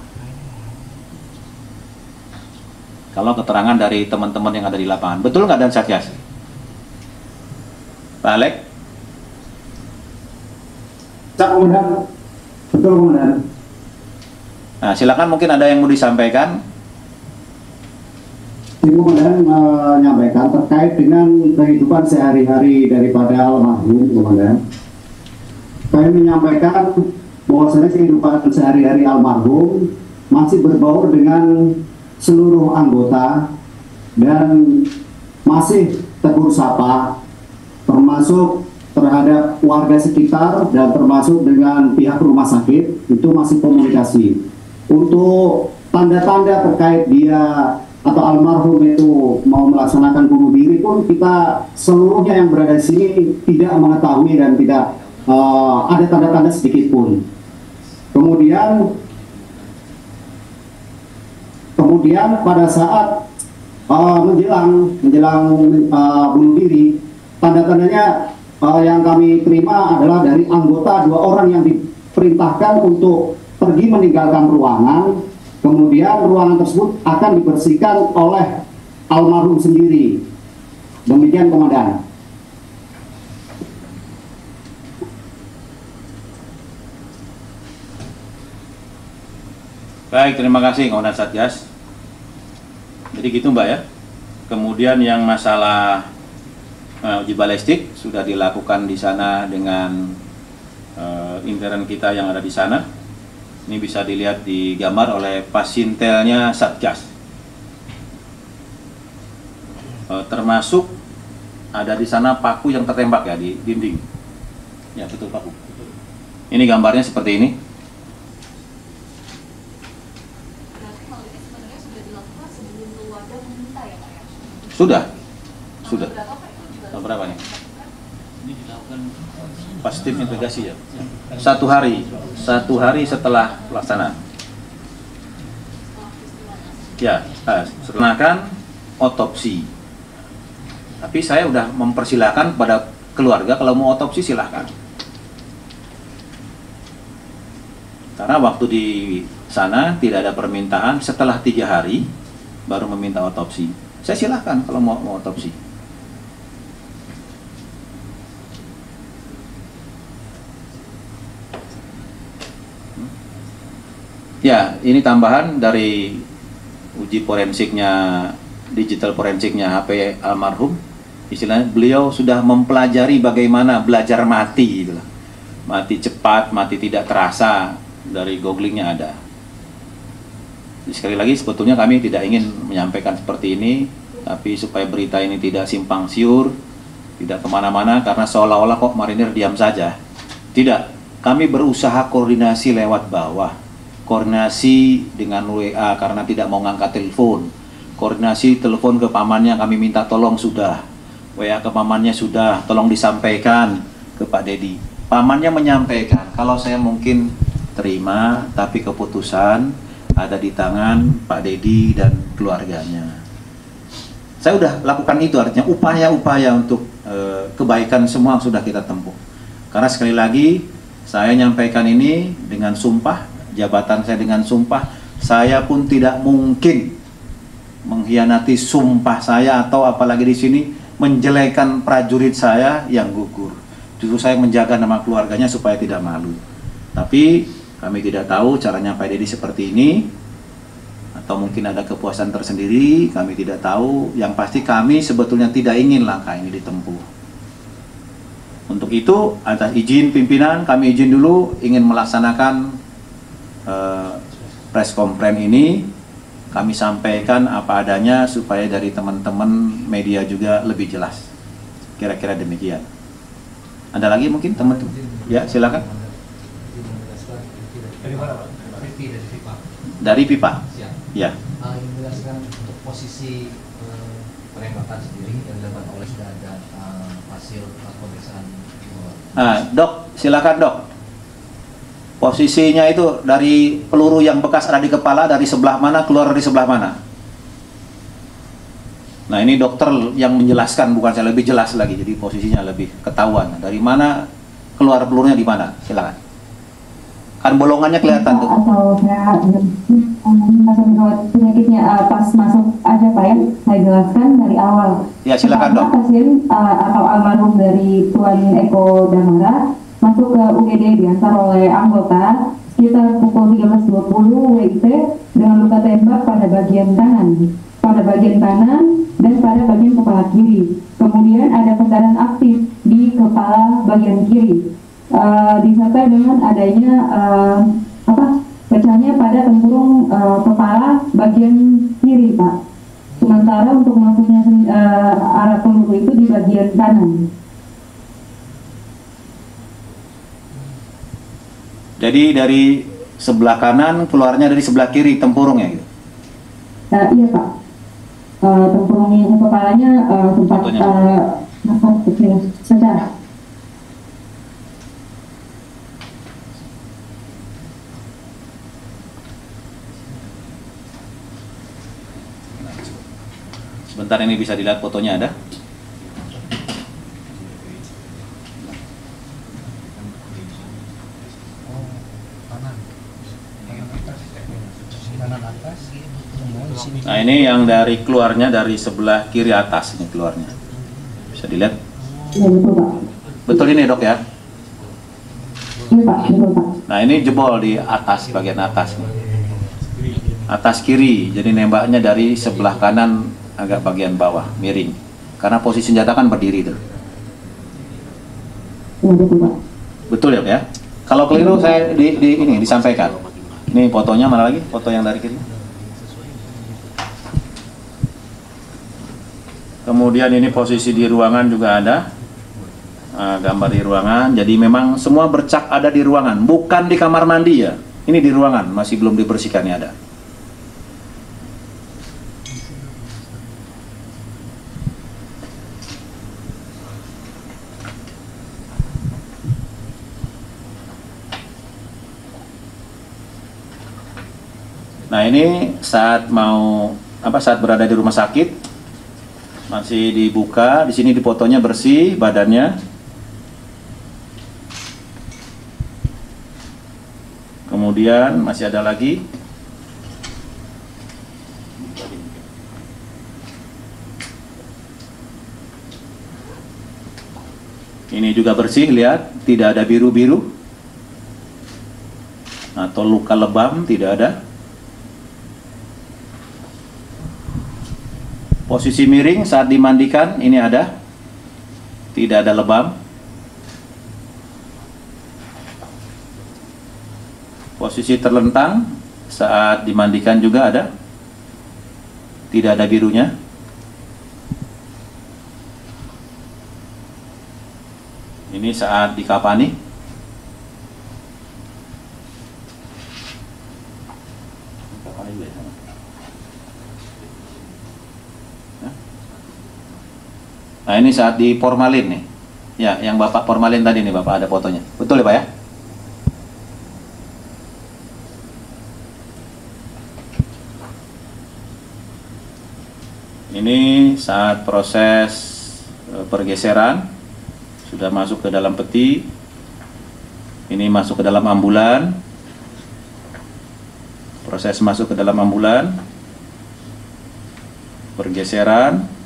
A: Kalau keterangan dari teman-teman yang ada di lapangan, betul nggak dan Satgas? Pak Alek?
C: Komandan. Betul, Komandan.
A: Nah, silakan mungkin ada yang mau disampaikan.
C: Ibu Komandan menyampaikan terkait dengan kehidupan sehari-hari daripada almarhum, Komandan. Saya menyampaikan bahwasanya kehidupan sehari-hari almarhum masih berbaur dengan seluruh anggota dan masih tegur sapa, termasuk terhadap warga sekitar dan termasuk dengan pihak rumah sakit, itu masih komunikasi. Untuk tanda-tanda terkait dia atau almarhum itu mau melaksanakan bunuh diri pun kita seluruhnya yang berada di sini tidak mengetahui dan tidak ada tanda-tanda sedikit pun. Kemudian pada saat menjelang bunuh diri, tanda-tandanya yang kami terima adalah dari anggota 2 orang yang diperintahkan untuk pergi meninggalkan ruangan. Kemudian ruangan tersebut akan dibersihkan oleh almarhum sendiri. Demikian, Komandan.
A: Baik, terima kasih Komandan Satgas. Jadi gitu Mbak ya. Kemudian yang masalah uji balistik sudah dilakukan di sana dengan intern kita yang ada di sana. Ini bisa dilihat di gambar oleh pasintelnya Satgas. Termasuk ada di sana paku yang tertembak ya di dinding. Ya betul paku. Ini gambarnya seperti ini. Sudah. Berapa nih?
F: Ini dilakukan
A: Pas tim investigasi ya. Satu hari setelah pelaksanaan. Ya, serahkan otopsi. Tapi saya udah mempersilahkan pada keluarga kalau mau otopsi silahkan. Karena waktu di sana tidak ada permintaan, setelah 3 hari baru meminta otopsi. Saya silahkan kalau mau otopsi. Ya, ini tambahan dari uji forensiknya, digital forensiknya HP almarhum. Istilahnya beliau sudah mempelajari bagaimana belajar mati, gitu. Mati cepat, mati tidak terasa, dari googlingnya ada. Sekali lagi sebetulnya kami tidak ingin menyampaikan seperti ini, tapi supaya berita ini tidak simpang siur, tidak kemana-mana, karena seolah-olah kok marinir diam saja. Tidak, kami berusaha koordinasi lewat bawah, koordinasi dengan WA karena tidak mau ngangkat telepon, koordinasi telepon ke pamannya, kami minta tolong sudah, WA ke pamannya sudah, tolong disampaikan ke Pak Dedi. Pamannya menyampaikan, kalau saya mungkin terima, tapi keputusan ada di tangan Pak Dedi dan keluarganya. Saya udah lakukan itu, artinya upaya-upaya untuk kebaikan semua sudah kita tempuh. Karena sekali lagi, saya nyampaikan ini dengan sumpah, jabatan saya dengan sumpah, saya pun tidak mungkin mengkhianati sumpah saya atau apalagi di sini menjelekan prajurit saya yang gugur. Justru saya menjaga nama keluarganya supaya tidak malu. Tapi kami tidak tahu caranya Pak Dedi seperti ini, atau mungkin ada kepuasan tersendiri, kami tidak tahu. Yang pasti kami sebetulnya tidak ingin langkah ini ditempuh. Untuk itu, atas izin pimpinan, kami izin dulu ingin melaksanakan press conference ini. Kami sampaikan apa adanya supaya dari teman-teman media juga lebih jelas. Kira-kira demikian. Ada lagi mungkin teman-teman? Ya, silakan.
F: dari mana Pak? Dari pipa.
A: Dari pipa.
F: Siap.
A: Ya.
F: Yang menjelaskan untuk posisi penembakan sendiri yang dilakukan oleh sudah ada hasil pemeriksaan.
A: Dok, silakan dok. Posisinya itu dari peluru yang bekas ada di kepala dari sebelah mana, keluar dari sebelah mana? Nah ini dokter yang menjelaskan, bukan saya, lebih jelas lagi, jadi posisinya lebih ketahuan. Dari mana keluar pelurunya, di mana? Silakan. Kan bolongannya kelihatan tuh.
G: Atau saya penyakitnya pas masuk aja Pak ya, saya jelaskan dari awal.
A: Ya silakan dok.
G: Pasien atau almarhum dari Tuan Eko Damara masuk ke UGD diantar oleh anggota sekitar pukul 13.20 WIT dengan luka tembak pada bagian kanan dan pada bagian kepala kiri. Kemudian ada pendarahan aktif di kepala bagian kiri, disertai dengan adanya pecahnya pada tempurung kepala bagian kiri Pak. Sementara untuk masuknya arah peluru itu di bagian kanan.
A: Jadi dari sebelah kanan keluarnya dari sebelah kiri tempurungnya gitu.
G: Iya Pak. Tempurung yang kepalanya sempat sedar.
A: Sebentar, ini bisa dilihat fotonya ada. Nah ini yang dari keluarnya dari sebelah kiri atas, ini keluarnya. Bisa dilihat.
G: Ya, betul Pak.
A: Betul ini dok ya?
G: Iya Pak, betul Pak.
A: Nah ini jebol di atas, bagian atas nih. Atas kiri, jadi nembaknya dari sebelah kanan agak bagian bawah, miring. Karena posisi senjata kan berdiri tuh.
G: Ya, betul Pak.
A: Betul ya? Kalau keliru saya ini disampaikan. Ini fotonya mana lagi? Foto yang dari kiri. Kemudian ini posisi di ruangan juga ada. Gambar di ruangan. Jadi memang semua bercak ada di ruangan, bukan di kamar mandi ya. Ini di ruangan, masih belum dibersihkan ya ada. Nah ini saat saat berada di rumah sakit masih dibuka. Di sini fotonya bersih badannya. Kemudian masih ada lagi. Ini juga bersih, lihat, tidak ada biru-biru atau luka lebam, tidak ada. Posisi miring saat dimandikan ini ada, tidak ada lebam. Posisi terlentang saat dimandikan juga ada, tidak ada birunya. Ini saat dikapani. Nah ini saat di formalin nih. Ya, yang Bapak formalin tadi nih Bapak, ada fotonya. Betul ya Pak ya? Ini saat proses pergeseran, sudah masuk ke dalam peti. Ini masuk ke dalam ambulan. Proses masuk ke dalam ambulan. Pergeseran.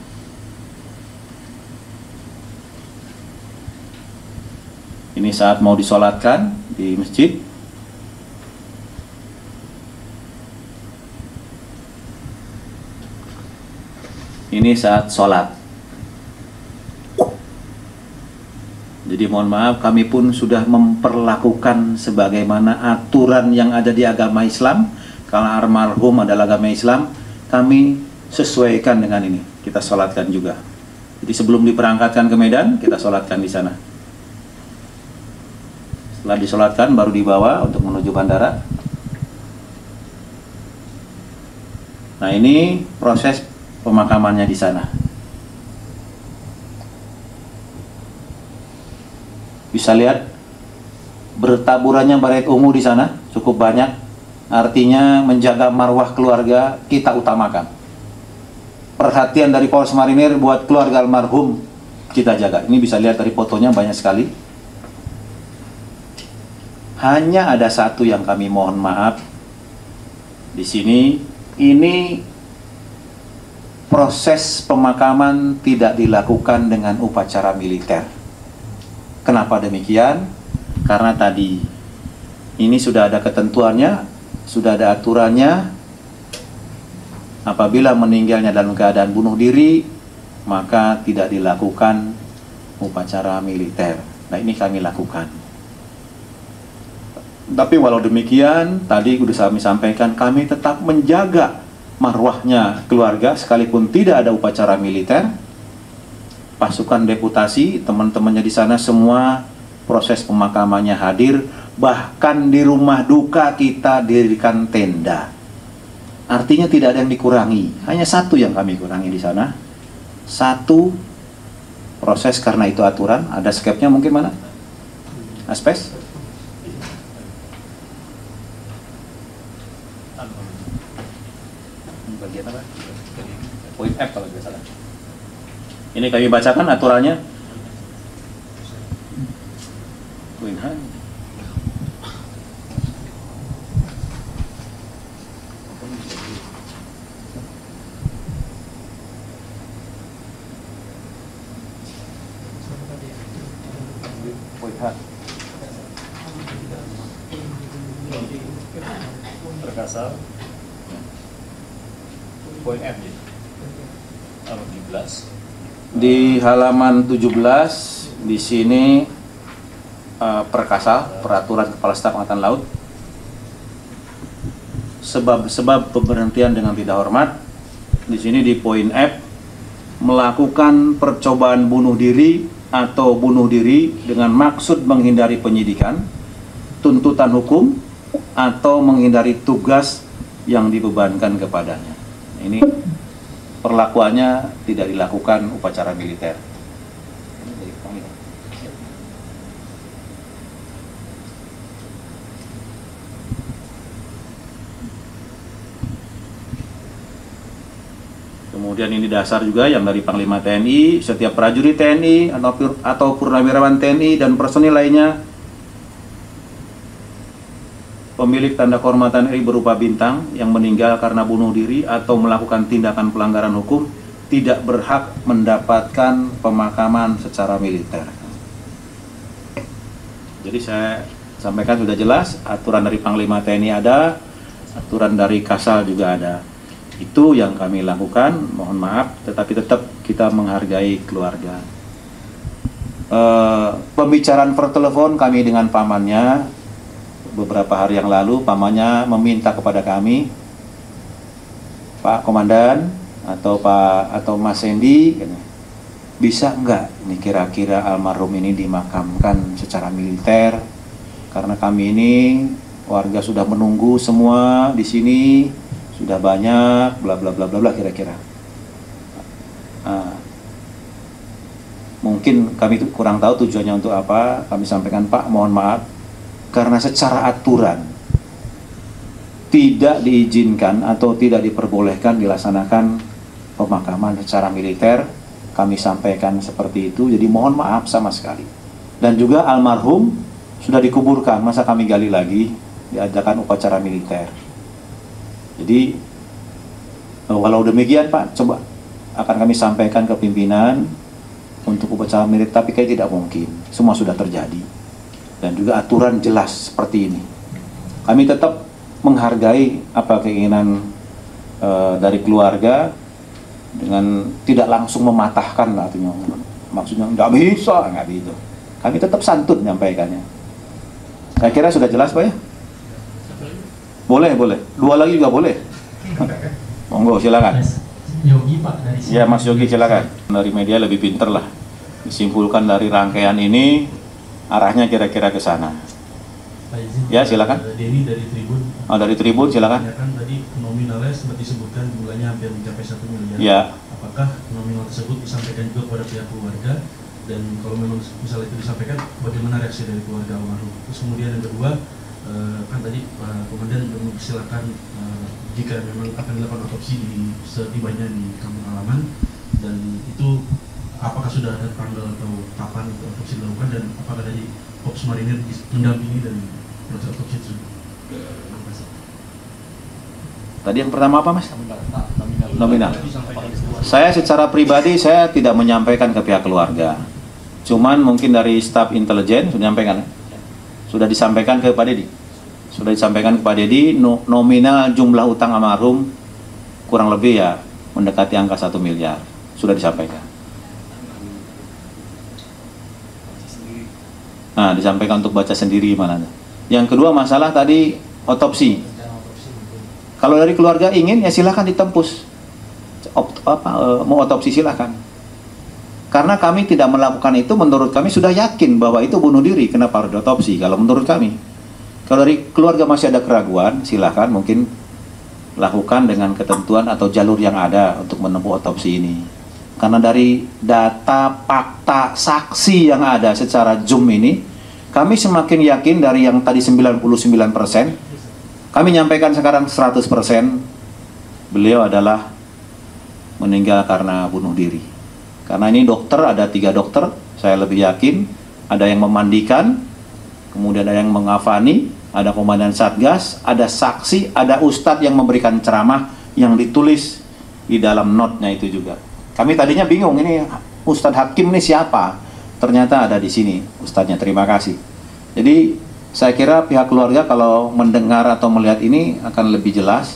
A: Ini saat mau disolatkan di masjid. Ini saat sholat. Jadi mohon maaf, kami pun sudah memperlakukan sebagaimana aturan yang ada di agama Islam. Kalau almarhum adalah agama Islam, kami sesuaikan dengan ini. Kita sholatkan juga. Jadi sebelum diberangkatkan ke Medan, kita sholatkan di sana. Setelah disolatkan, baru dibawa untuk menuju bandara. Nah ini proses pemakamannya di sana. Bisa lihat bertaburannya baret ungu di sana cukup banyak. Artinya menjaga marwah keluarga kita utamakan. Perhatian dari Polres Marinir buat keluarga almarhum kita jaga. Ini bisa lihat dari fotonya banyak sekali. Hanya ada satu yang kami mohon maaf di sini. Ini proses pemakaman tidak dilakukan dengan upacara militer. Kenapa demikian? Karena tadi ini sudah ada ketentuannya, sudah ada aturannya. Apabila meninggalnya dalam keadaan bunuh diri, maka tidak dilakukan upacara militer. Nah ini kami lakukan. Tapi walau demikian, tadi sudah kami sampaikan, kami tetap menjaga marwahnya keluarga sekalipun tidak ada upacara militer. Pasukan deputasi, teman-temannya di sana semua proses pemakamannya hadir. Bahkan di rumah duka kita dirikan tenda. Artinya tidak ada yang dikurangi. Hanya satu yang kami kurangi di sana. Satu proses, karena itu aturan. Ada skepnya mungkin mana? Aspes? Bagian apa? Poin F kalau tidak salah. Ini kami bacakan aturannya. Poin H. Poin H. Perkasa. Poin F ya. Halaman 17. Di halaman 17 di sini perkasa peraturan Kepala Staf Angkatan Laut. Sebab pemberhentian dengan tidak hormat. Di sini di poin F melakukan percobaan bunuh diri atau bunuh diri dengan maksud menghindari penyidikan, tuntutan hukum, atau menghindari tugas yang dibebankan kepadanya. Ini perlakuannya tidak dilakukan upacara militer. Kemudian ini dasar juga yang dari Panglima TNI, setiap prajurit TNI atau purnawirawan TNI dan personil lainnya pemilik tanda kehormatan RI berupa bintang yang meninggal karena bunuh diri atau melakukan tindakan pelanggaran hukum tidak berhak mendapatkan pemakaman secara militer. Jadi saya sampaikan sudah jelas, aturan dari Panglima TNI ada, aturan dari Kasal juga ada. Itu yang kami lakukan, mohon maaf, tetapi tetap kita menghargai keluarga. Pembicaraan per telepon kami dengan pamannya beberapa hari yang lalu, pamannya meminta kepada kami, Pak Komandan atau Mas Sendi, bisa enggak ini kira-kira almarhum ini dimakamkan secara militer, karena kami ini warga sudah menunggu semua di sini. Sudah banyak, bla bla bla bla bla kira-kira. Mungkin kami kurang tahu tujuannya untuk apa. Kami sampaikan, Pak, mohon maaf, karena secara aturan tidak diizinkan atau tidak diperbolehkan dilaksanakan pemakaman secara militer. Kami sampaikan seperti itu. Jadi mohon maaf sama sekali. Dan juga almarhum sudah dikuburkan, masa kami gali lagi diadakan upacara militer. Jadi kalau demikian, Pak, coba akan kami sampaikan ke pimpinan untuk upacara militer, tapi kayak tidak mungkin, semua sudah terjadi dan juga aturan jelas seperti ini. Kami tetap menghargai apa keinginan dari keluarga dengan tidak langsung mematahkan, artinya maksudnya nggak bisa, nggak gitu. Kami tetap santun menyampaikannya. Saya kira sudah jelas, Pak, ya? Boleh, boleh. Dua lagi juga boleh. Monggo, silakan.
B: Yogi, Pak, dari sini.
A: Ya, Mas Yogi, silakan. Dari media lebih pinter lah. Disimpulkan dari rangkaian ini, arahnya kira-kira ke sana. Ya, silakan.
H: Denny dari Tribun.
A: Oh, dari Tribun, silakan.
H: Ya kan tadi nominalnya sempat disebutkan jumlahnya hampir mencapai 1 miliar.
A: Ya.
H: Apakah nominal tersebut disampaikan juga kepada pihak keluarga? Dan kalau memang misalnya itu disampaikan, bagaimana reaksi dari keluarga almarhum? Terus kemudian yang kedua, kan tadi Pak Komandan mempersilahkan jika memang akan dilakukan otopsi di setibanya di kampung halaman, dan itu apakah sudah ada tanggal atau kapan itu otopsi dilakukan, dan apakah dari Korps Marinir mendampingi dan proses otopsi itu?
A: Tadi yang pertama apa, Mas? Nominal. Saya secara pribadi saya tidak menyampaikan ke pihak keluarga. Cuman mungkin dari staf intelijen sudah menyampaikan. Sudah disampaikan ke Pak Dedi. Sudah disampaikan ke Pak Dedi, nominal jumlah utang almarhum kurang lebih ya mendekati angka 1 miliar. Sudah disampaikan. Nah, disampaikan untuk baca sendiri mana. Yang kedua masalah tadi otopsi. Kalau dari keluarga ingin ya silahkan ditembus. Mau otopsi silahkan. Karena kami tidak melakukan itu, menurut kami sudah yakin bahwa itu bunuh diri, kenapa harus diotopsi kalau menurut kami. Kalau dari keluarga masih ada keraguan, silahkan mungkin lakukan dengan ketentuan atau jalur yang ada untuk menempuh otopsi ini. Karena dari data, fakta, saksi yang ada secara Zoom ini, kami semakin yakin dari yang tadi 99%, kami nyampaikan sekarang 100%, beliau adalah meninggal karena bunuh diri. Karena ini dokter, ada 3 dokter, saya lebih yakin, ada yang memandikan, kemudian ada yang mengafani, ada komandan satgas, ada saksi, ada ustadz yang memberikan ceramah yang ditulis di dalam notnya itu juga. Kami tadinya bingung, ini Ustadz Hakim ini siapa? Ternyata ada di sini ustadznya, terima kasih. Jadi saya kira pihak keluarga kalau mendengar atau melihat ini akan lebih jelas,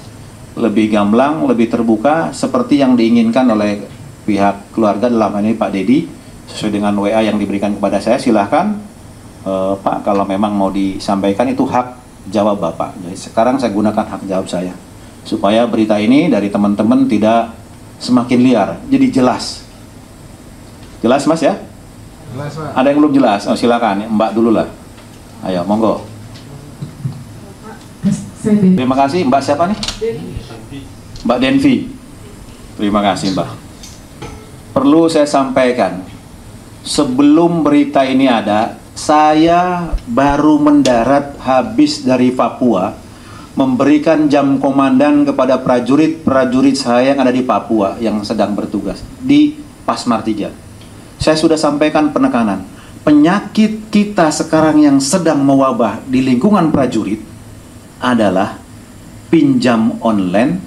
A: lebih gamblang, lebih terbuka seperti yang diinginkan oleh pihak keluarga, dalam hal ini Pak Dedi, sesuai dengan WA yang diberikan kepada saya. Silahkan Pak, kalau memang mau disampaikan itu hak jawab Bapak. Jadi sekarang saya gunakan hak jawab saya supaya berita ini dari teman-teman tidak semakin liar, jadi jelas. Jelas Mas ya?
I: Jelas, Pak.
A: Ada yang belum jelas? Oh, silakan, Mbak dulu lah. Ayo, monggo. Terima kasih. Mbak siapa nih? Mbak Denvi. Terima kasih Mbak. Perlu saya sampaikan, sebelum berita ini ada, saya baru mendarat habis dari Papua, memberikan jam komandan kepada prajurit-prajurit saya yang ada di Papua yang sedang bertugas di Pasmar 3. Saya sudah sampaikan penekanan, penyakit kita sekarang yang sedang mewabah di lingkungan prajurit adalah pinjam online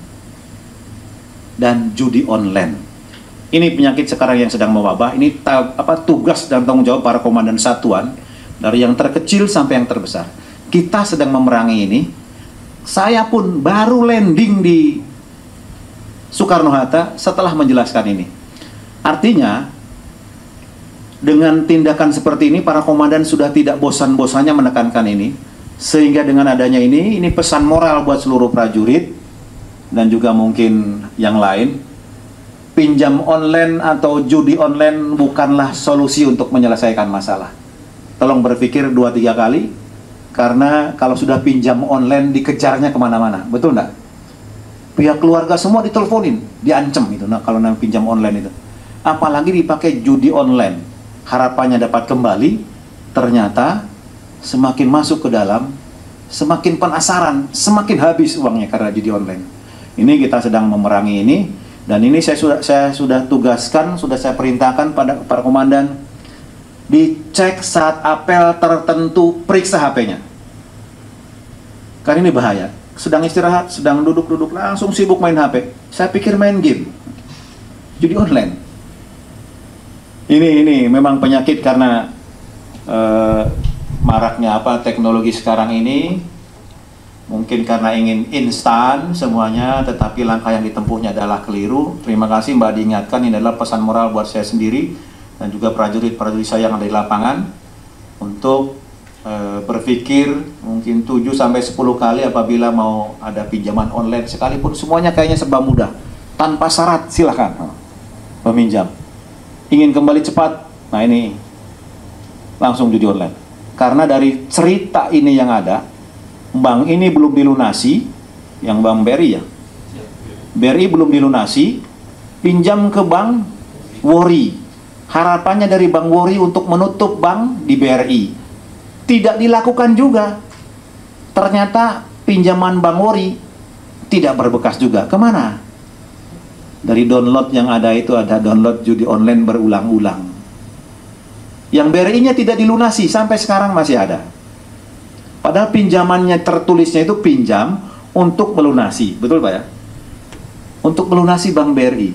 A: dan judi online. Ini penyakit sekarang yang sedang mewabah. Ini tugas dan tanggung jawab para komandan satuan, dari yang terkecil sampai yang terbesar. Kita sedang memerangi ini. Saya pun baru landing di Soekarno-Hatta setelah menjelaskan ini. Artinya, dengan tindakan seperti ini, para komandan sudah tidak bosan-bosannya menekankan ini. Sehingga dengan adanya ini pesan moral buat seluruh prajurit dan juga mungkin yang lain. Pinjam online atau judi online bukanlah solusi untuk menyelesaikan masalah. Tolong berpikir 2-3 kali, karena kalau sudah pinjam online dikejarnya kemana-mana, betul enggak? Pihak keluarga semua diteleponin, diancam itu. Nah, kalau namanya pinjam online itu, apalagi dipakai judi online, harapannya dapat kembali, ternyata semakin masuk ke dalam, semakin penasaran, semakin habis uangnya karena judi online. Ini kita sedang memerangi ini. Dan ini saya sudah tugaskan, sudah saya perintahkan pada para komandan, dicek saat apel tertentu, periksa HP-nya. Karena ini bahaya. Sedang istirahat, sedang duduk-duduk, langsung sibuk main HP. Saya pikir main game, judi online. Ini memang penyakit karena maraknya teknologi sekarang ini. Mungkin karena ingin instan semuanya, tetapi langkah yang ditempuhnya adalah keliru. Terima kasih Mbak diingatkan, ini adalah pesan moral buat saya sendiri dan juga prajurit-prajurit saya yang ada di lapangan untuk berpikir mungkin 7-10 kali apabila mau ada pinjaman online, sekalipun semuanya kayaknya serba mudah, tanpa syarat, silahkan peminjam. Ingin kembali cepat, nah ini langsung judi online. Karena dari cerita ini yang ada, bank ini belum dilunasi, yang Bank BRI ya, BRI belum dilunasi, pinjam ke Bank Wori, harapannya dari Bank Wori untuk menutup bank di BRI, tidak dilakukan juga. Ternyata pinjaman Bank Wori tidak berbekas juga. Kemana? Dari download yang ada itu, ada download judi online berulang-ulang, yang BRI-nya tidak dilunasi, sampai sekarang masih ada. Padahal pinjamannya tertulisnya itu pinjam untuk melunasi, betul Pak ya? Untuk melunasi Bank BRI.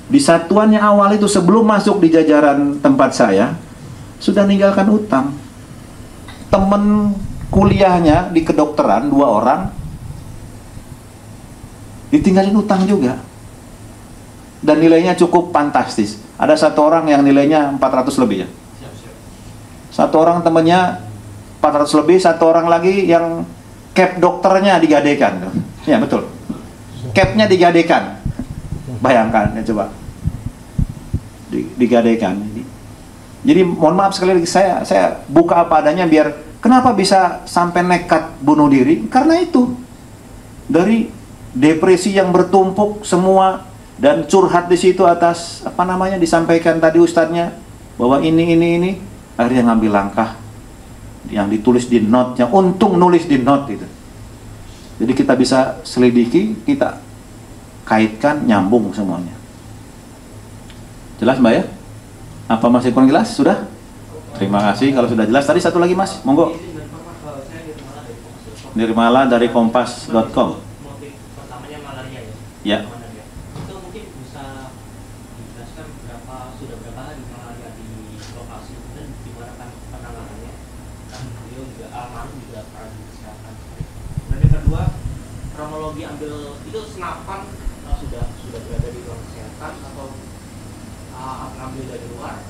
A: Di satuannya awal itu sebelum masuk di jajaran tempat saya, sudah meninggalkan utang. Temen kuliahnya di kedokteran 2 orang, ditinggalin utang juga. Dan nilainya cukup fantastis. Ada 1 orang yang nilainya 400 lebih ya. 1 orang temennya 400 lebih, 1 orang lagi yang cap dokternya digadekan. Ya betul, capnya digadekan. Bayangkan ya, coba digadekan. Jadi mohon maaf sekali lagi, saya buka apa adanya biar kenapa bisa sampai nekat bunuh diri, karena itu dari depresi yang bertumpuk semua dan curhat di situ atas disampaikan tadi ustadznya bahwa ini akhirnya ngambil langkah yang ditulis di note-nya, untung nulis di note itu. Jadi kita bisa selidiki, kita kaitkan, nyambung semuanya. Jelas Mbak ya? Apa masih kurang jelas? Sudah? Terima kasih kalau sudah jelas. Tadi satu lagi Mas, monggo. Nirmala dari kompas.com.
J: Motif pertamanya malaria
A: ya?
J: Ya. Itu mungkin bisa dijelaskan sudah berapa hari malaria di lokasi dan gimana penanganannya? Beliau juga almarhum juga prajurit kesehatan. Dan yang kedua, kronologi ambil itu senapan sudah berada di ruang kesehatan atau ambil dari luar,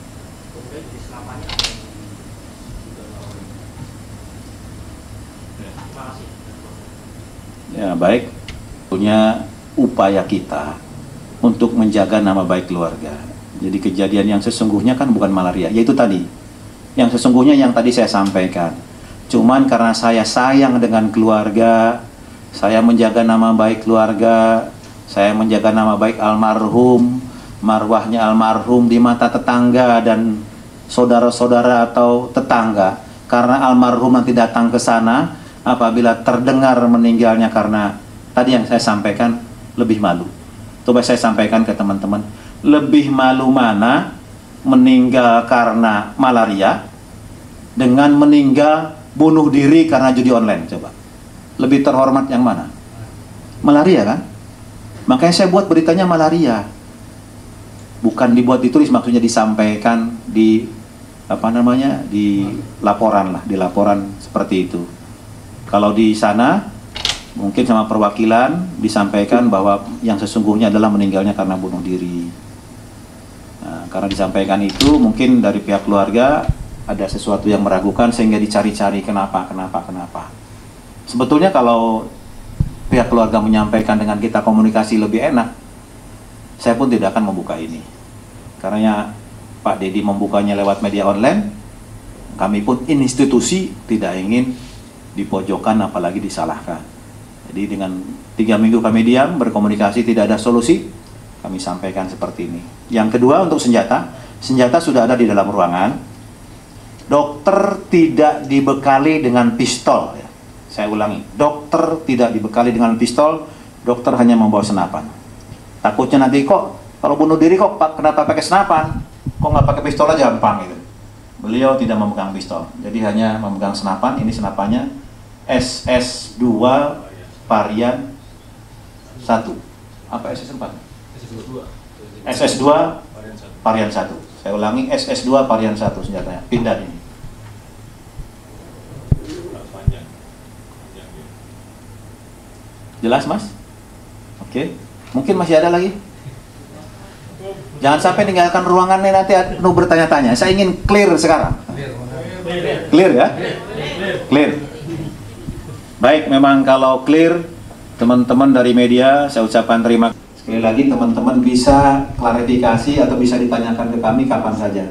J: kemudian di senapannya ada yang juga terima kasih.
A: Ya baik, punya upaya kita untuk menjaga nama baik keluarga. Jadi kejadian yang sesungguhnya kan bukan malaria, yaitu tadi. Yang sesungguhnya yang tadi saya sampaikan. Cuman karena saya sayang dengan keluarga, saya menjaga nama baik keluarga, saya menjaga nama baik almarhum, marwahnya almarhum di mata tetangga dan saudara-saudara atau tetangga. Karena almarhum nanti datang ke sana, apabila terdengar meninggalnya karena tadi yang saya sampaikan, lebih malu. Coba saya sampaikan ke teman-teman, lebih malu mana meninggal karena malaria dengan meninggal bunuh diri karena judi online? Coba, lebih terhormat yang mana? Malaria kan? Makanya saya buat beritanya malaria, bukan dibuat ditulis, maksudnya disampaikan di di laporan lah, di laporan seperti itu. Kalau di sana mungkin sama perwakilan disampaikan bahwa yang sesungguhnya adalah meninggalnya karena bunuh diri. Nah, karena disampaikan itu mungkin dari pihak keluarga ada sesuatu yang meragukan sehingga dicari-cari kenapa. Sebetulnya kalau pihak keluarga menyampaikan dengan kita komunikasi lebih enak, saya pun tidak akan membuka ini. Karena Pak Dedi membukanya lewat media online, kami pun institusi tidak ingin dipojokkan apalagi disalahkan. Jadi dengan 3 minggu kami diam, berkomunikasi tidak ada solusi, kami sampaikan seperti ini. Yang kedua untuk senjata sudah ada di dalam ruangan. Dokter tidak dibekali dengan pistol. Ya. Saya ulangi, dokter tidak dibekali dengan pistol, dokter hanya membawa senapan. Takutnya nanti kok kalau bunuh diri kok kenapa pakai senapan? Kok nggak pakai pistol aja gampang gitu. Beliau tidak memegang pistol, jadi hanya memegang senapan. Ini senapannya SS2 varian 1. Apa SS4? SS2 varian 1. Saya ulangi, SS2 varian 1 senjatanya. Pindah ini. Jelas, Mas? Oke. Mungkin masih ada lagi? Jangan sampai tinggalkan ruangan ini nanti penuh bertanya-tanya. Saya ingin clear sekarang. Clear ya? Clear. Baik, memang kalau clear, teman-teman dari media, saya ucapkan terima kasih. Sekali lagi teman-teman bisa klarifikasi atau bisa ditanyakan ke kami kapan saja.